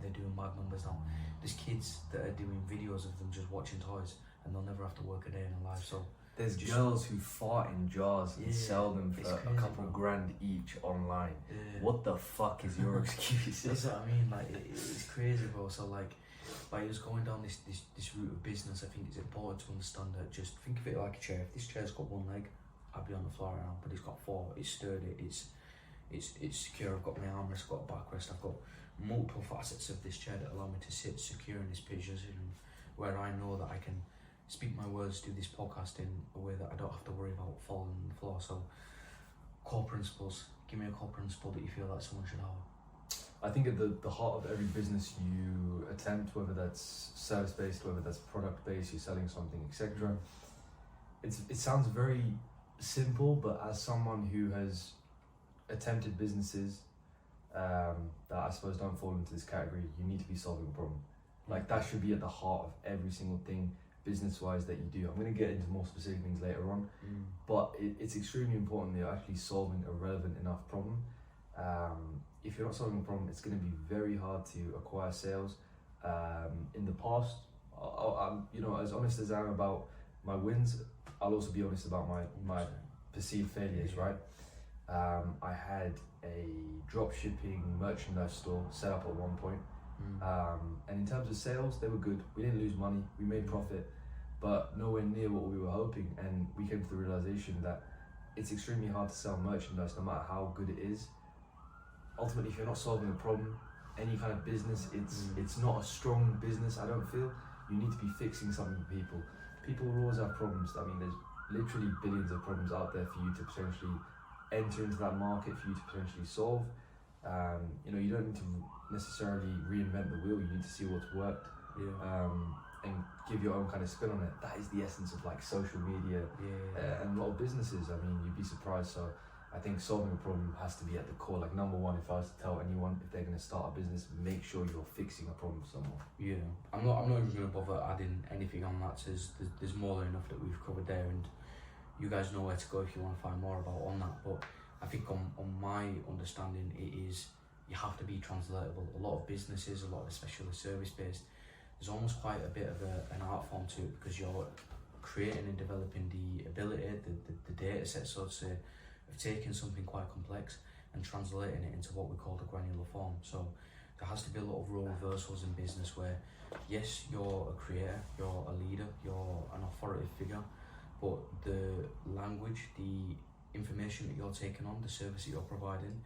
They're doing mad numbers now. There's kids that are doing videos of them just watching toys, and they'll never have to work a day in their life. So there's girls who fart in jars and sell them for crazy, a couple bro. grand each online. What the fuck is your excuse? That's what I mean. Like, it's crazy, bro. So like, by just going down this route of business, I think it's important to understand that. Just think of it like a chair. If this chair's got one leg, I'd be on the floor right now. But it's got four. It's sturdy. It's secure. I've got my armrest. I've got a backrest. I've got multiple facets of this chair that allow me to sit secure in this position, where I know that I can speak my words, do this podcast in a way that I don't have to worry about falling on the floor. So, core principles. Give me a core principle that you feel like someone should have. I think at the heart of every business you attempt, whether that's service-based, whether that's product-based, you're selling something, etc. It sounds very simple, but as someone who has attempted businesses that I suppose don't fall into this category, you need to be solving a problem. Like, that should be at the heart of every single thing business-wise that you do. I'm going to get into more specific things later on, but it's extremely important that you're actually solving a relevant enough problem. If you're not solving a problem, it's going to be very hard to acquire sales. In the past, I'm, as honest as I am about my wins, I'll also be honest about my perceived failures, right? I had a drop shipping merchandise store set up at one point. And in terms of sales, they were good. We didn't lose money, we made profit, but nowhere near what we were hoping. And we came to the realization that it's extremely hard to sell merchandise no matter how good it is. Ultimately, if you're not solving a problem, any kind of business, it's not a strong business, I don't feel. You need to be fixing something for people. People will always have problems. I mean, there's literally billions of problems out there for you to potentially enter into that market, for you to potentially solve. You don't need to necessarily reinvent the wheel. You need to see what's worked, and give your own kind of spin on it. That is the essence of like social media and a lot of businesses. I mean, you'd be surprised. So I think solving a problem has to be at the core. Like, number one, if I was to tell anyone if they're going to start a business, make sure you're fixing a problem for someone. Yeah, I'm not even going to bother adding anything on that. There's more than enough that we've covered there, and you guys know where to go if you want to find more about on that. But I think on my understanding, it is, you have to be translatable. A lot of businesses, a lot of especially service based, there's almost quite a bit of an art form to it, because you're creating and developing the ability, the data set, so to say, of taking something quite complex and translating it into what we call the granular form. So there has to be a lot of role reversals in business where, yes, you're a creator, you're a leader, you're an authoritative figure, but the language, the information that you're taking on, the service that you're providing,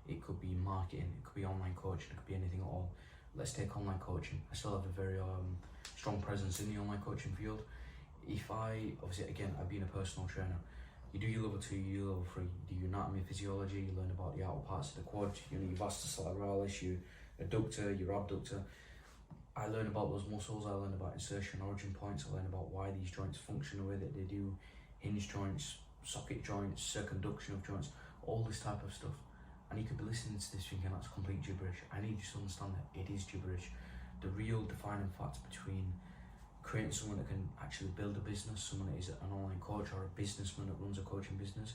it could be marketing, it could be online coaching, it could be anything at all. Let's take online coaching. I still have a very strong presence in the online coaching field. Obviously, again, I've been a personal trainer. You do your level 2, you do level 3, you do anatomy, physiology, you learn about the outer parts of the quad, your vastus lateralis, your adductor, your abductor. I learn about those muscles, I learn about insertion origin points, I learn about why these joints function the way that they do, hinge joints, socket joints, circumduction of joints, all this type of stuff. And you could be listening to this thinking that's complete gibberish. I need you to understand that it is gibberish. The real defining facts between creating someone that can actually build a business, someone that is an online coach, or a businessman that runs a coaching business,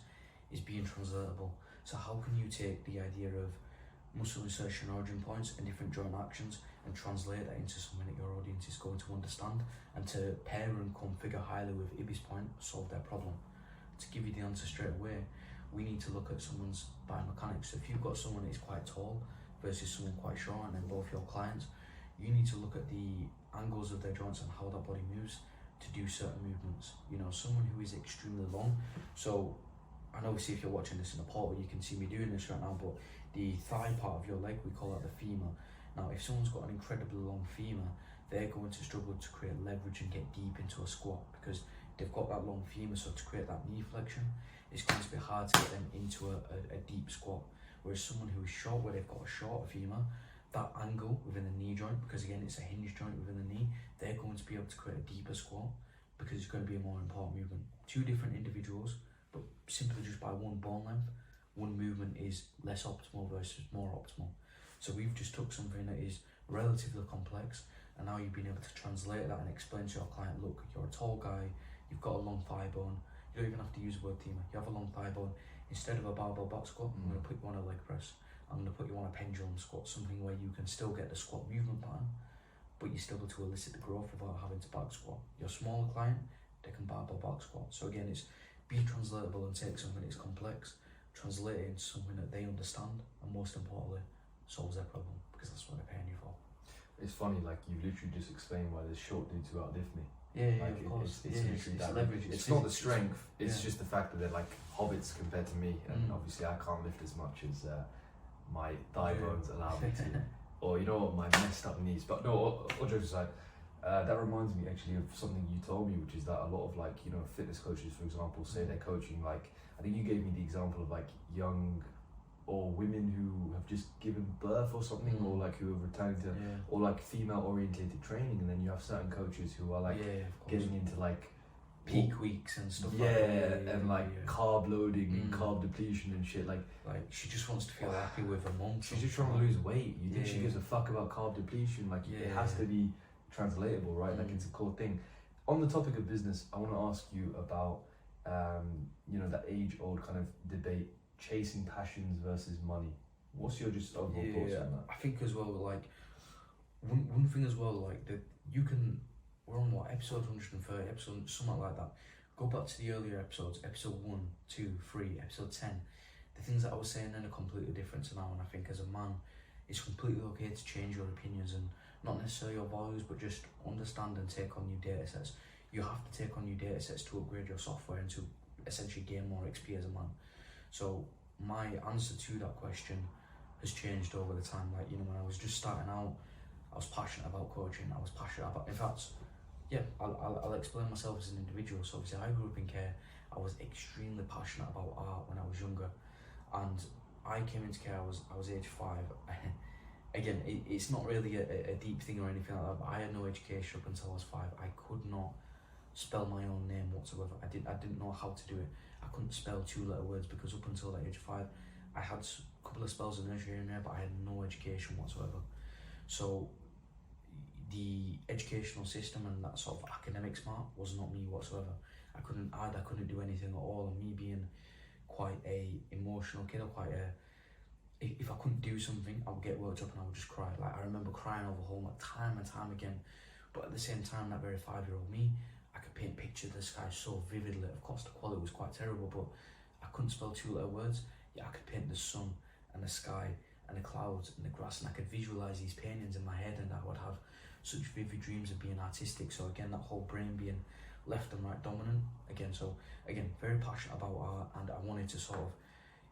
is being translatable. So how can you take the idea of muscle insertion origin points and different joint actions and translate that into something that your audience is going to understand, and to pair and configure highly with Ibby's point, solve their problem? To give you the answer straight away, we need to look at someone's biomechanics. So if you've got someone that is quite tall versus someone quite short, and then both your clients, you need to look at the angles of their joints and how that body moves to do certain movements. Someone who is extremely long. So I know, if you're watching this in a portal, you can see me doing this right now, but the thigh part of your leg, we call that the femur. Now, if someone's got an incredibly long femur, they're going to struggle to create leverage and get deep into a squat, because they've got that long femur. So to create that knee flexion, it's going to be hard to get them into a deep squat. Whereas someone who is short, where they've got a shorter femur, that angle within the knee joint, because again, it's a hinge joint within the knee, they're going to be able to create a deeper squat because it's going to be a more important movement. Two different individuals, but simply just by one bone length, one movement is less optimal versus more optimal. So we've just took something that is relatively complex, and now you've been able to translate that and explain to your client, look, you're a tall guy, you've got a long thigh bone, you don't even have to use the word femur, you have a long thigh bone. Instead of a barbell back squat, I'm going to put you on a leg press. I'm going to put you on a pendulum squat, something where you can still get the squat movement pattern, but you're still able to elicit the growth without having to back squat. Your smaller client, they can barbell back squat. So again, it's be translatable and take something that's complex, translate it into something that they understand, and most importantly, solves their problem, because that's what they're paying you for. It's funny, like you've literally just explained why this short dudes who outlift me. Yeah, like of course. It's literally that. Leverage. It's not the strength, it's just the fact that they're like hobbits compared to me, and obviously I can't lift as much as my thigh bones allow me to, or you know what, my messed up knees. But no, all jokes aside, that reminds me actually of something you told me, which is that a lot of like, you know, fitness coaches, for example, say they're coaching, like, I think you gave me the example of like young or women who have just given birth or something, or like who have returned to, or like female orientated training, and then you have certain coaches who are like getting into like peak weeks and stuff like that. And like carb loading and carb depletion and shit. Like she just wants to feel happy with her mom. She's just trying to lose weight. You think she gives a fuck about carb depletion? Like it has to be translatable, right? Like it's a cool thing. On the topic of business, I want to ask you about you know, that age-old kind of debate, chasing passions versus money. What's your just overall thoughts on that? I think as well, like one thing as well, like that you can, we're on what, episode 130, episode something like that. Go back to the earlier episodes, episode 1, 2, 3, episode 10. The things that I was saying then are completely different to now, and I think as a man, it's completely okay to change your opinions and not necessarily your values, but just understand and take on new data sets. You have to take on new data sets to upgrade your software and to essentially gain more XP as a man. So my answer to that question has changed over the time. Like, you know, when I was just starting out, I was passionate about coaching. I was passionate about, in fact, I'll explain myself as an individual. So obviously I grew up in care. I was extremely passionate about art when I was younger, and I came into care, I was age 5. Again, it's not really a deep thing or anything like that, but I had no education up until I was 5. I could not spell my own name whatsoever. I didn't know how to do it. I couldn't spell 2-letter words, because up until the age of 5, I had a couple of spells in nursery in there, but I had no education whatsoever. So the educational system and that sort of academic smart was not me whatsoever. I couldn't add, I couldn't do anything at all. And me being quite a emotional kid, or quite a, if I couldn't do something, I would get worked up and I would just cry. Like, I remember crying over homework time and time again. But at the same time, that very 5-year-old me, I could paint pictures of the sky so vividly. Of course, the quality was quite terrible, but I couldn't spell 2-letter words. Yeah, I could paint the sun and the sky and the clouds and the grass, and I could visualize these paintings in my head, and I would have such vivid dreams of being artistic. So again, that whole brain being left and right dominant. So again, very passionate about art, and I wanted to sort of,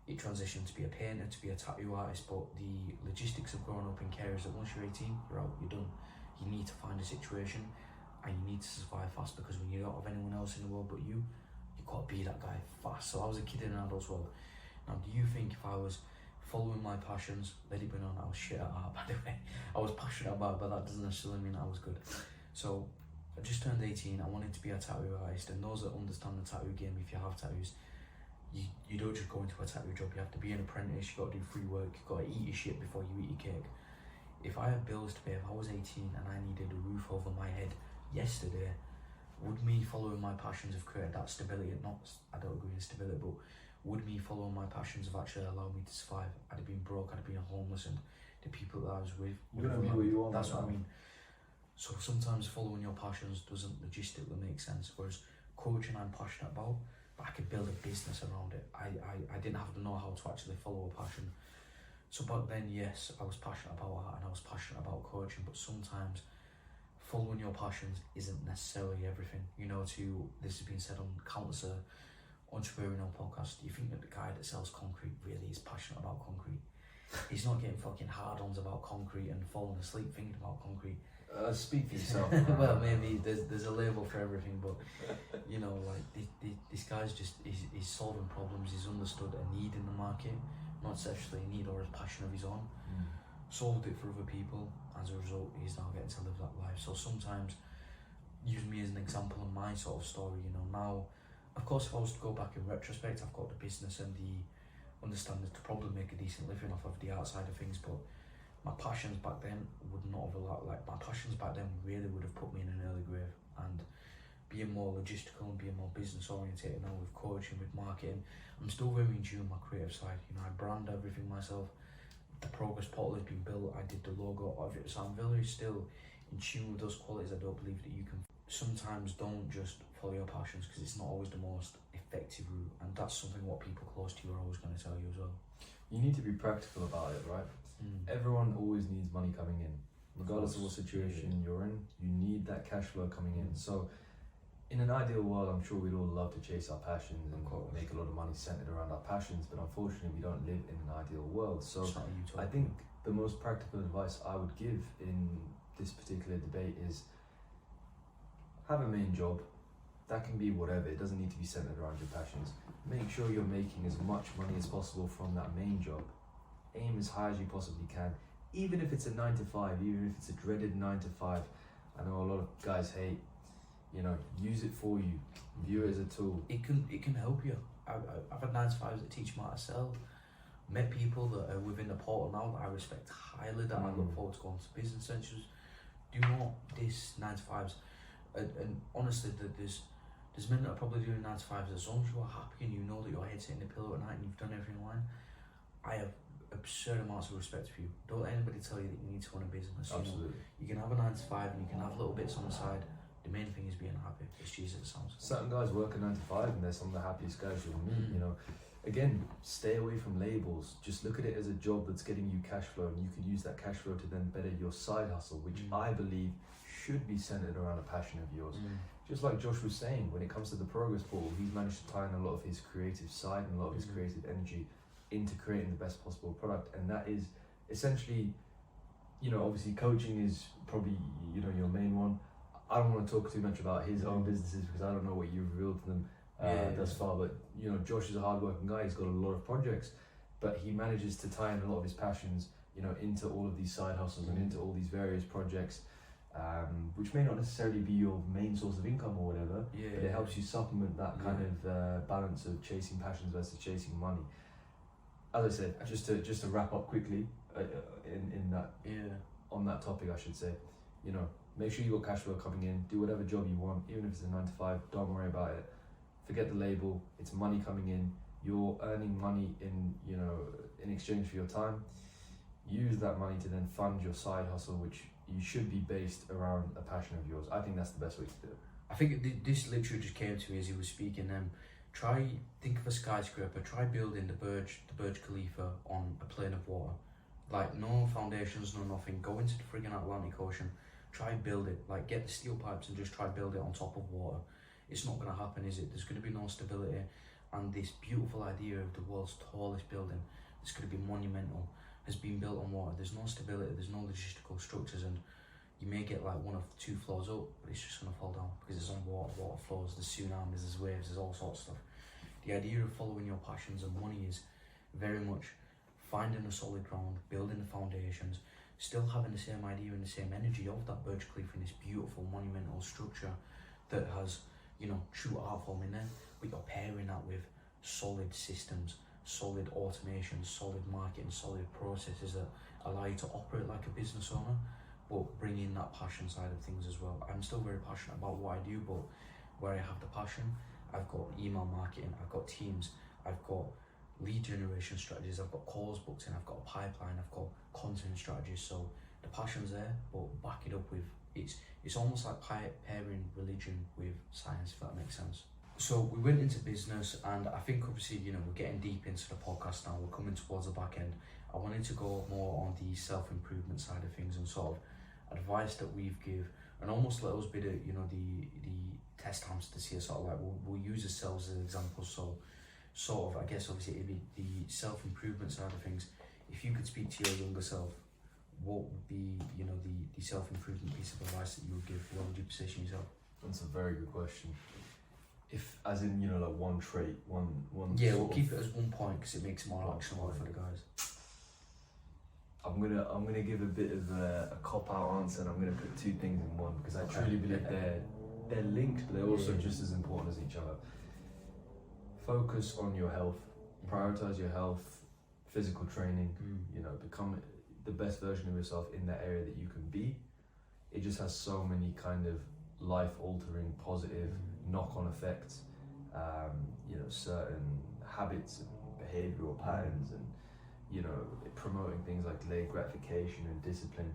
it transitioned to be a painter, to be a tattoo artist. But the logistics of growing up in care is that once you're 18, you're out, you're done. You need to find a situation, and you need to survive fast, because when you don't have anyone else in the world but you've got to be that guy fast. So I was a kid in an adult's world. Now, do you think if I was following my passions, let it be known I was shit at art, by the way. I was passionate about it, but that doesn't necessarily mean I was good. So I just turned 18, I wanted to be a tattoo artist, and those that understand the tattoo game, if you have tattoos, you don't just go into a tattoo job. You have to be an apprentice, you got to do free work, you got to eat your shit before you eat your cake. If I had bills to pay, if I was 18 and I needed a roof over my head yesterday, would me following my passions have created that stability? Not, I don't agree with stability, but would me following my passions have actually allowed me to survive? I'd have been broke, I'd have been homeless, and the people that I was with would have been who you are. That's what I mean. So sometimes following your passions doesn't logistically make sense. Whereas coaching, I'm passionate about, but I could build a business around it. I didn't have to know how to actually follow a passion. So back then, yes, I was passionate about art and I was passionate about coaching, but sometimes following your passions isn't necessarily everything. You know, this has been said on countless entrepreneurial podcasts. Do you think that the guy that sells concrete really is passionate about concrete? He's not getting fucking hard-ons about concrete and falling asleep thinking about concrete. Speak for yourself. Well, maybe there's a label for everything, but you know, like this guy's just he's solving problems. He's understood a need in the market, not actually a need or a passion of his own. Solved it for other people. As a result, he's now getting to live that life. So sometimes use me as an example of my sort of story, you know. Now, of course, if I was to go back in retrospect, I've got the business and the understanding to probably make a decent living off of the outside of things, but my passions back then would not have allowed, like, my passions back then really would have put me in an early grave. And being more logistical and being more business oriented now with coaching, with marketing, I'm still very in tune with my creative side. You know, I brand everything myself. The progress portal has been built. I did the logo of it, so I'm very still in tune with those qualities. I don't believe that you can. Sometimes don't just follow your passions, because it's not always the most effective route, and that's something what people close to you are always going to tell you as well. You need to be practical about it, right? Everyone always needs money coming in, regardless of what situation you're in. You need that cash flow coming in. So in an ideal world, I'm sure we'd all love to chase our passions and make a lot of money centered around our passions, but unfortunately we don't live in an ideal world. So I think the most practical advice I would give in this particular debate is have a main job. That can be whatever, it doesn't need to be centered around your passions. Make sure you're making as much money as possible from that main job. Aim as high as you possibly can, even if it's a 9 to 5, even if it's a dreaded 9 to 5. I know a lot of guys hate, you know, use it for you, view it as a tool. It can help you. I've had 9 to 5s that teach me how to sell. Met people that are within the portal now that I respect highly, that I look forward to going to business centres. Do not diss 9 to 5s. And honestly, there's men that are probably doing 9 to 5s. As long as you are happy and you know that your head's hitting the pillow at night and you've done everything line, I have absurd amounts of respect for you. Don't let anybody tell you that you need to run a business. Absolutely. You can have a 9 to 5 and you can have little bits on the side. The main thing is being happy. As cheesy as it sounds. Certain guys work a 9 to 5 and they're some of the happiest guys you'll meet. You know, again, stay away from labels. Just look at it as a job that's getting you cash flow, and you can use that cash flow to then better your side hustle, which I believe should be centered around a passion of yours. Just like Josh was saying, when it comes to the progress portal, he's managed to tie in a lot of his creative side and a lot of his creative energy into creating the best possible product, and that is essentially, you know, obviously coaching is probably, you know, your main one. I don't want to talk too much about his own businesses because I don't know what you've revealed to them thus far, but you know, Josh is a hard-working guy. He's got a lot of projects, but he manages to tie in a lot of his passions, you know, into all of these side hustles and into all these various projects, which may not necessarily be your main source of income or whatever, but it helps you supplement that kind of balance of chasing passions versus chasing money. As I said, just to wrap up quickly, in that on that topic, I should say, you know, make sure you got cash flow coming in. Do whatever job you want, even if it's a 9 to 5. Don't worry about it. Forget the label. It's money coming in. You're earning money in, you know, in exchange for your time. Use that money to then fund your side hustle, which you should be based around a passion of yours. I think that's the best way to do it. I think this literally just came to me as he was speaking. Think of a skyscraper. Try building the Burj Khalifa on a plane of water. Like, no foundations, no nothing. Go into the friggin' Atlantic Ocean. Try build it. Like, get the steel pipes and just try build it on top of water. It's not going to happen, is it? There's going to be no stability. And this beautiful idea of the world's tallest building, it's going to be monumental, has been built on water. There's no stability, there's no logistical structures, and you may get like 1 or 2 floors up, but it's just going to fall down because it's on water flows, there's tsunamis, there's waves, there's all sorts of stuff. The idea of following your passions and money is very much finding a solid ground, building the foundations, still having the same idea and the same energy of that Burj Khalifa in this beautiful monumental structure that has, you know, true art form in there, but you're pairing that with solid systems, solid automation, solid marketing, solid processes that allow you to operate like a business owner, but bring in that passion side of things as well. I'm still very passionate about what I do, but where I have the passion, I've got email marketing, I've got teams, I've got lead generation strategies, I've got calls booked in, I've got a pipeline, I've got content strategies. So the passion's there, but back it up with, it's almost like pairing religion with science, if that makes sense. So we went into business, and I think obviously, you know, we're getting deep into the podcast now, we're coming towards the back end. I wanted to go more on the self-improvement side of things and sort of advice that we've give, and almost let us be the, you know, the test hamsters here, sort of like we'll use ourselves as examples. So sort of, I guess obviously it'd be the self-improvement side of things. If you could speak to your younger self, what would be, you know, the self-improvement piece of advice that you would give? Where would you position yourself? That's a very good question. If, as in, you know, like one trait, one. Yeah, we'll keep it as 1 point because it makes it more actionable for the guys. I'm gonna give a bit of a cop-out answer, and I'm gonna put 2 things in one because I truly believe they're linked, but they're also Yeah. just as important as each other. Focus on your health, prioritize your health, physical training, you know, become the best version of yourself in that area that you can be. It just has so many kind of life-altering, positive knock-on effects. You know, certain habits and behavioral patterns, and you know, promoting things like delayed gratification and discipline,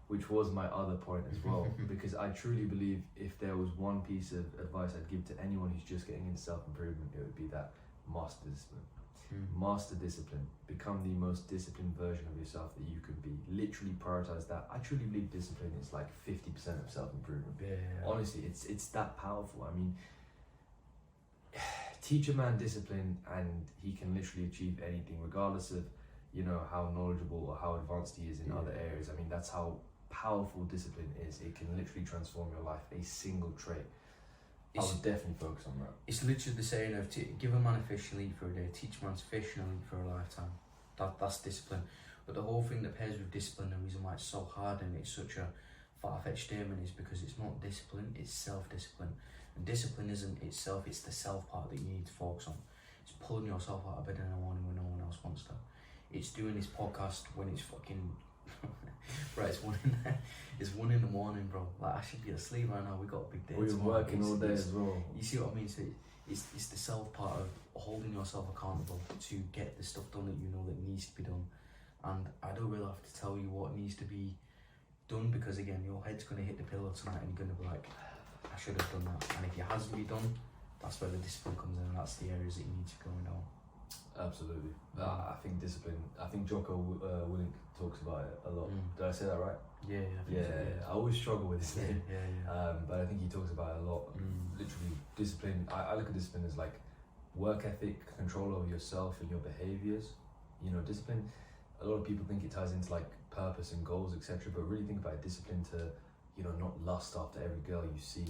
which was my other point as well. Because I truly believe if there was one piece of advice I'd give to anyone who's just getting into self-improvement, it would be that master discipline. Master discipline. Become the most disciplined version of yourself that you can be. Literally prioritize that. I truly believe discipline is like 50% of self-improvement. Yeah. Honestly, it's that powerful. I mean, teach a man discipline and he can literally achieve anything, regardless of, you know, how knowledgeable or how advanced he is in other areas. I mean, that's how powerful discipline is. It can literally transform your life. A single trait. I would definitely focus on that. It's literally the saying of give a man a fish and eat for a day, teach a man to fish and eat for a lifetime. That's discipline. But the whole thing that pairs with discipline, the reason why it's so hard and it's such a far-fetched statement, is because it's not discipline, it's self-discipline. And discipline isn't itself, it's the self part that you need to focus on. It's pulling yourself out of bed in the morning when no one else wants to. It's doing this podcast when it's fucking right, it's 1 in the morning, bro. Like, I should be asleep right now. We got a big day. We're working all day as well. You see what I mean? So it's the self part of holding yourself accountable to get the stuff done that you know that needs to be done. And I don't really have to tell you what needs to be done, because again, your head's gonna hit the pillow tonight and you're gonna be like, I should have done that. And if it hasn't been done, that's where the discipline comes in, and that's the areas that you need to go in on. Absolutely. I think discipline. I think Jocko Willink talks about it a lot. Did I say that right? Yeah. I always struggle with his name. Yeah. But I think he talks about it a lot. Literally, discipline. I look at discipline as like work ethic, control over yourself and your behaviors. You know, discipline. A lot of people think it ties into like purpose and goals, etc. But really think about it. Discipline to, you know, not lust after every girl you see.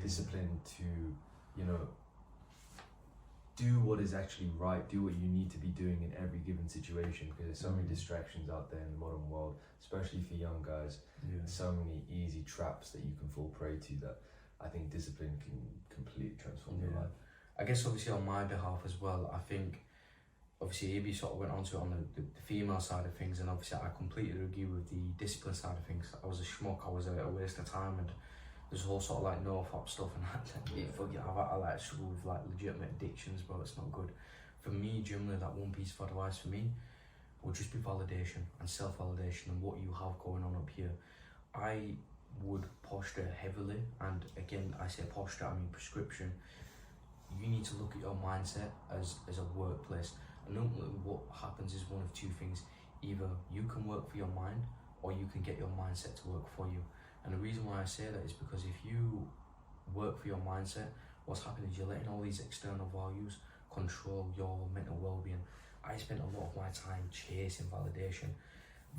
Discipline to, you know, do what is actually right, do what you need to be doing in every given situation, because there's so many distractions out there in the modern world, especially for young guys. So many easy traps that you can fall prey to, that I think discipline can completely transform your life. I guess obviously on my behalf as well, I think obviously AB sort of went on to it on the female side of things, and obviously I completely agree with the discipline side of things. I was a schmuck, I was a waste of time, and there's whole sort of like no-fop stuff and that. I like struggle with like legitimate addictions, bro. It's not good. For me, generally, that one piece of advice for me would just be validation and self-validation and what you have going on up here. I would posture heavily, and again, I say posture, I mean prescription. You need to look at your mindset as a workplace. And normally what happens is one of two things. Either you can work for your mind, or you can get your mindset to work for you. And the reason why I say that is because if you work for your mindset, what's happening is you're letting all these external values control your mental well-being. I spent a lot of my time chasing validation.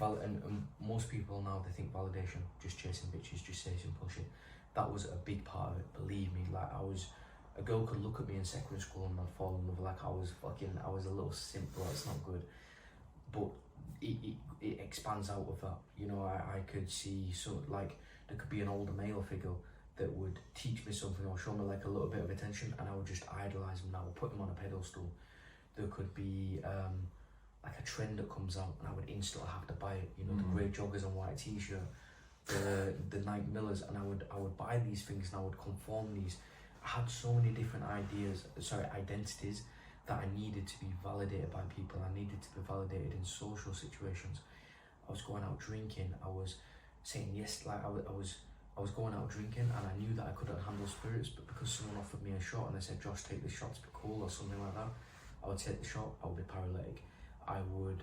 And most people now, they think validation, just chasing bitches, just chasing pushing. That was a big part of it, believe me. Like, a girl could look at me in secondary school and I'd fall in love, like I was a little simp, bro, it's not good. But it expands out of that. You know, I could see, so like, there could be an older male figure that would teach me something or show me like a little bit of attention, and I would just idolize him, and I would put him on a pedestal. There could be like a trend that comes out and I would instantly have to buy it, you know, the grey joggers and white t-shirt, the Nike Millers, and I would buy these things and I would conform these. I had so many different identities that I needed to be validated by people. I needed to be validated in social situations. I was going out drinking, I was saying yes, like I was going out drinking, and I knew that I couldn't handle spirits, but because someone offered me a shot and they said, Josh, take this shot to be cool or something like that, I would take the shot. I would be paralytic. I would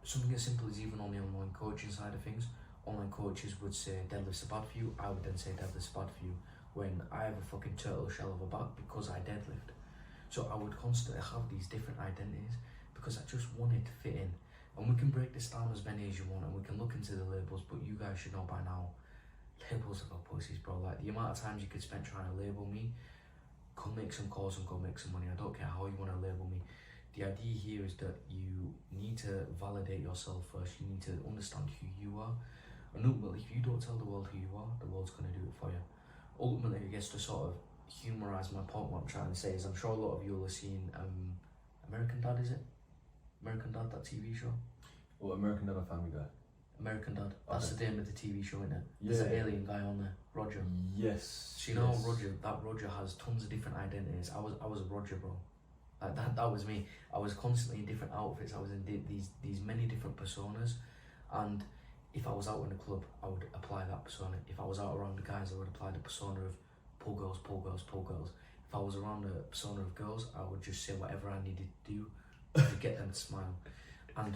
something as simple as even on the online coaching side of things, online coaches would say deadlifts are bad for you. I would then say deadlifts are bad for you, when I have a fucking turtle shell of a back because I deadlift. So I would constantly have these different identities because I just wanted to fit in. And we can break this down as many as you want, and we can look into the labels, but you guys should know by now, labels are for pussies, bro. Like, the amount of times you could spend trying to label me, come make some calls and go make some money. I don't care how you want to label me. The idea here is that you need to validate yourself first. You need to understand who you are. And ultimately, if you don't tell the world who you are, the world's going to do it for you. Ultimately, I guess to sort of humorise my point, what I'm trying to say is I'm sure a lot of you will have seen American Dad, is it? American Dad, that TV show? Or American Dad or Family Guy? American Dad. That's the name of the TV show, isn't it? Yeah. There's an alien guy on there, Roger. Yes. So you know Roger has tons of different identities. I was a Roger, bro. Like that was me. I was constantly in different outfits. I was in these many different personas, and if I was out in a club, I would apply that persona. If I was out around the guys, I would apply the persona of pull girls, pull girls, pull girls. If I was around a persona of girls, I would just say whatever I needed to do to get them to smile. And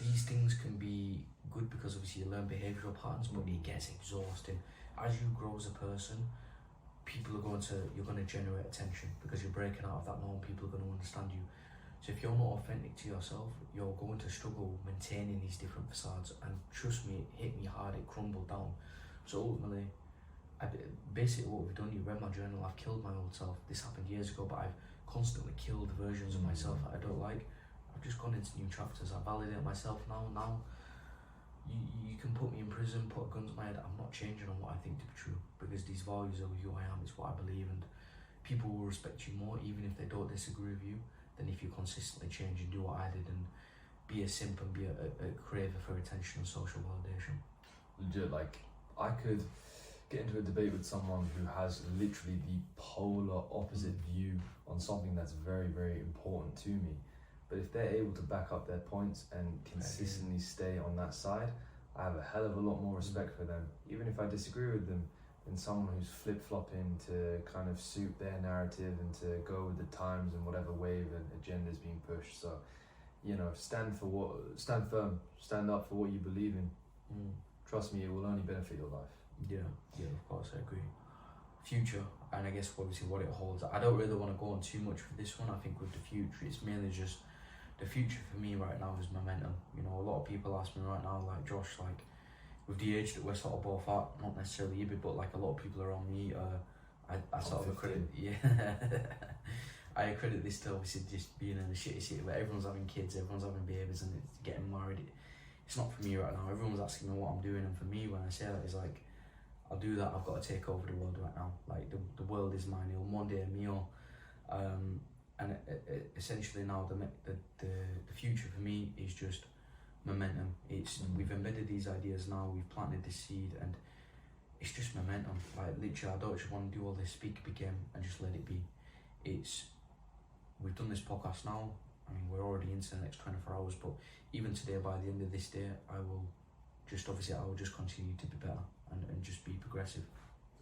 these things can be good because obviously you learn behavioural patterns, but it gets exhausting. As you grow as a person, you're going to generate attention because you're breaking out of that norm. People are going to understand you. So if you're not authentic to yourself, you're going to struggle maintaining these different facades. And trust me, it hit me hard, it crumbled down. So ultimately, basically what we've done, you read my journal, I've killed my old self. This happened years ago, but I've constantly killed versions of myself that I don't like. I've just gone into new chapters. I validate myself now. You can put me in prison, put guns in my head. I'm not changing on what I think to be true because these values are who I am. It's what I believe, and people will respect you more even if they don't disagree with you than if you consistently change and do what I did and be a simp and be a craver for attention and social validation. Legit, like I could get into a debate with someone who has literally the polar opposite view on something that's very, very important to me. But if they're able to back up their points and consistently stay on that side, I have a hell of a lot more respect for them. Even if I disagree with them, than someone who's flip-flopping to kind of suit their narrative and to go with the times and whatever wave and agenda is being pushed. So, stand firm, stand up for what you believe in. Trust me, it will only benefit your life. Yeah, of course, I agree. Future, and I guess obviously what it holds. I don't really want to go on too much for this one. I think with the future, it's mainly just the future for me right now is momentum. A lot of people ask me right now, like Josh, like with the age that we're sort of both at, not necessarily you, but like a lot of people around me, I sort of accredit, I accredit this to obviously just being in the shitty city where everyone's having kids, everyone's having babies and it's getting married. It's not for me right now. Everyone's asking me what I'm doing, and for me, when I say that, it's like, I'll do that. I've got to take over the world right now. Like the world is mine. Il mondo è mio. And essentially now the future for me is just momentum. We've embedded these ideas now. We've planted the seed, and it's just momentum. Like literally, I don't just want to do all this speak again and just let it be. We've done this podcast now. I mean, we're already into the next 24 hours, but even today, by the end of this day, I will just continue to be better and just be progressive.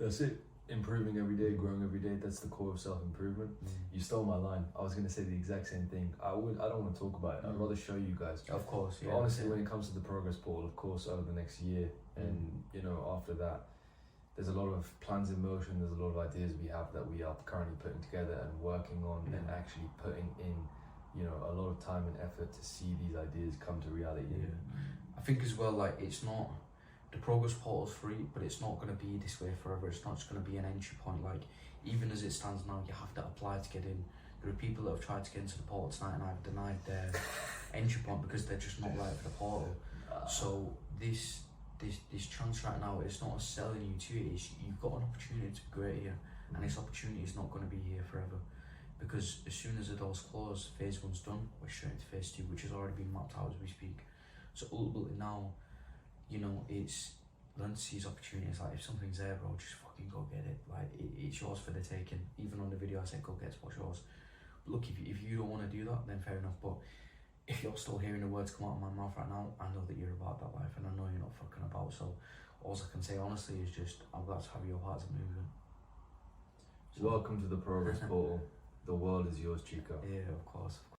That's it. Improving every day, growing every day. That's the core of self-improvement. You stole my line. I was going to say the exact same thing. I don't want to talk about it. I'd rather show you guys. Of course, yeah. But honestly, when it comes to the progress portal, of course, over the next year, and after that, there's a lot of plans in motion. There's a lot of ideas we have that we are currently putting together and working on, and actually putting in, a lot of time and effort to see these ideas come to reality. I think as well, like the progress portal's free, but it's not going to be this way forever. It's not just going to be an entry point. Like even as it stands now, you have to apply to get in. There are people that have tried to get into the portal tonight, and I've denied their entry point because they're just not right for the portal. So this chance right now, it's not selling you to it. You've got an opportunity to be great here, and this opportunity is not going to be here forever. Because as soon as the doors close, phase 1's done, we're straight into phase 2, which has already been mapped out as we speak. So ultimately now, it's learn to seize opportunities. Like if something's there, bro, just fucking go get it. Like it's yours for the taking. Even on the video I said go get what's yours. But look, if you don't want to do that, then fair enough. But if you're still hearing the words come out of my mouth right now, I know that you're about that life, and I know you're not fucking about. So all I can say honestly is just I'm glad to have your part of the movement. So, welcome to the progress portal. The world is yours, Chico. Yeah, of course.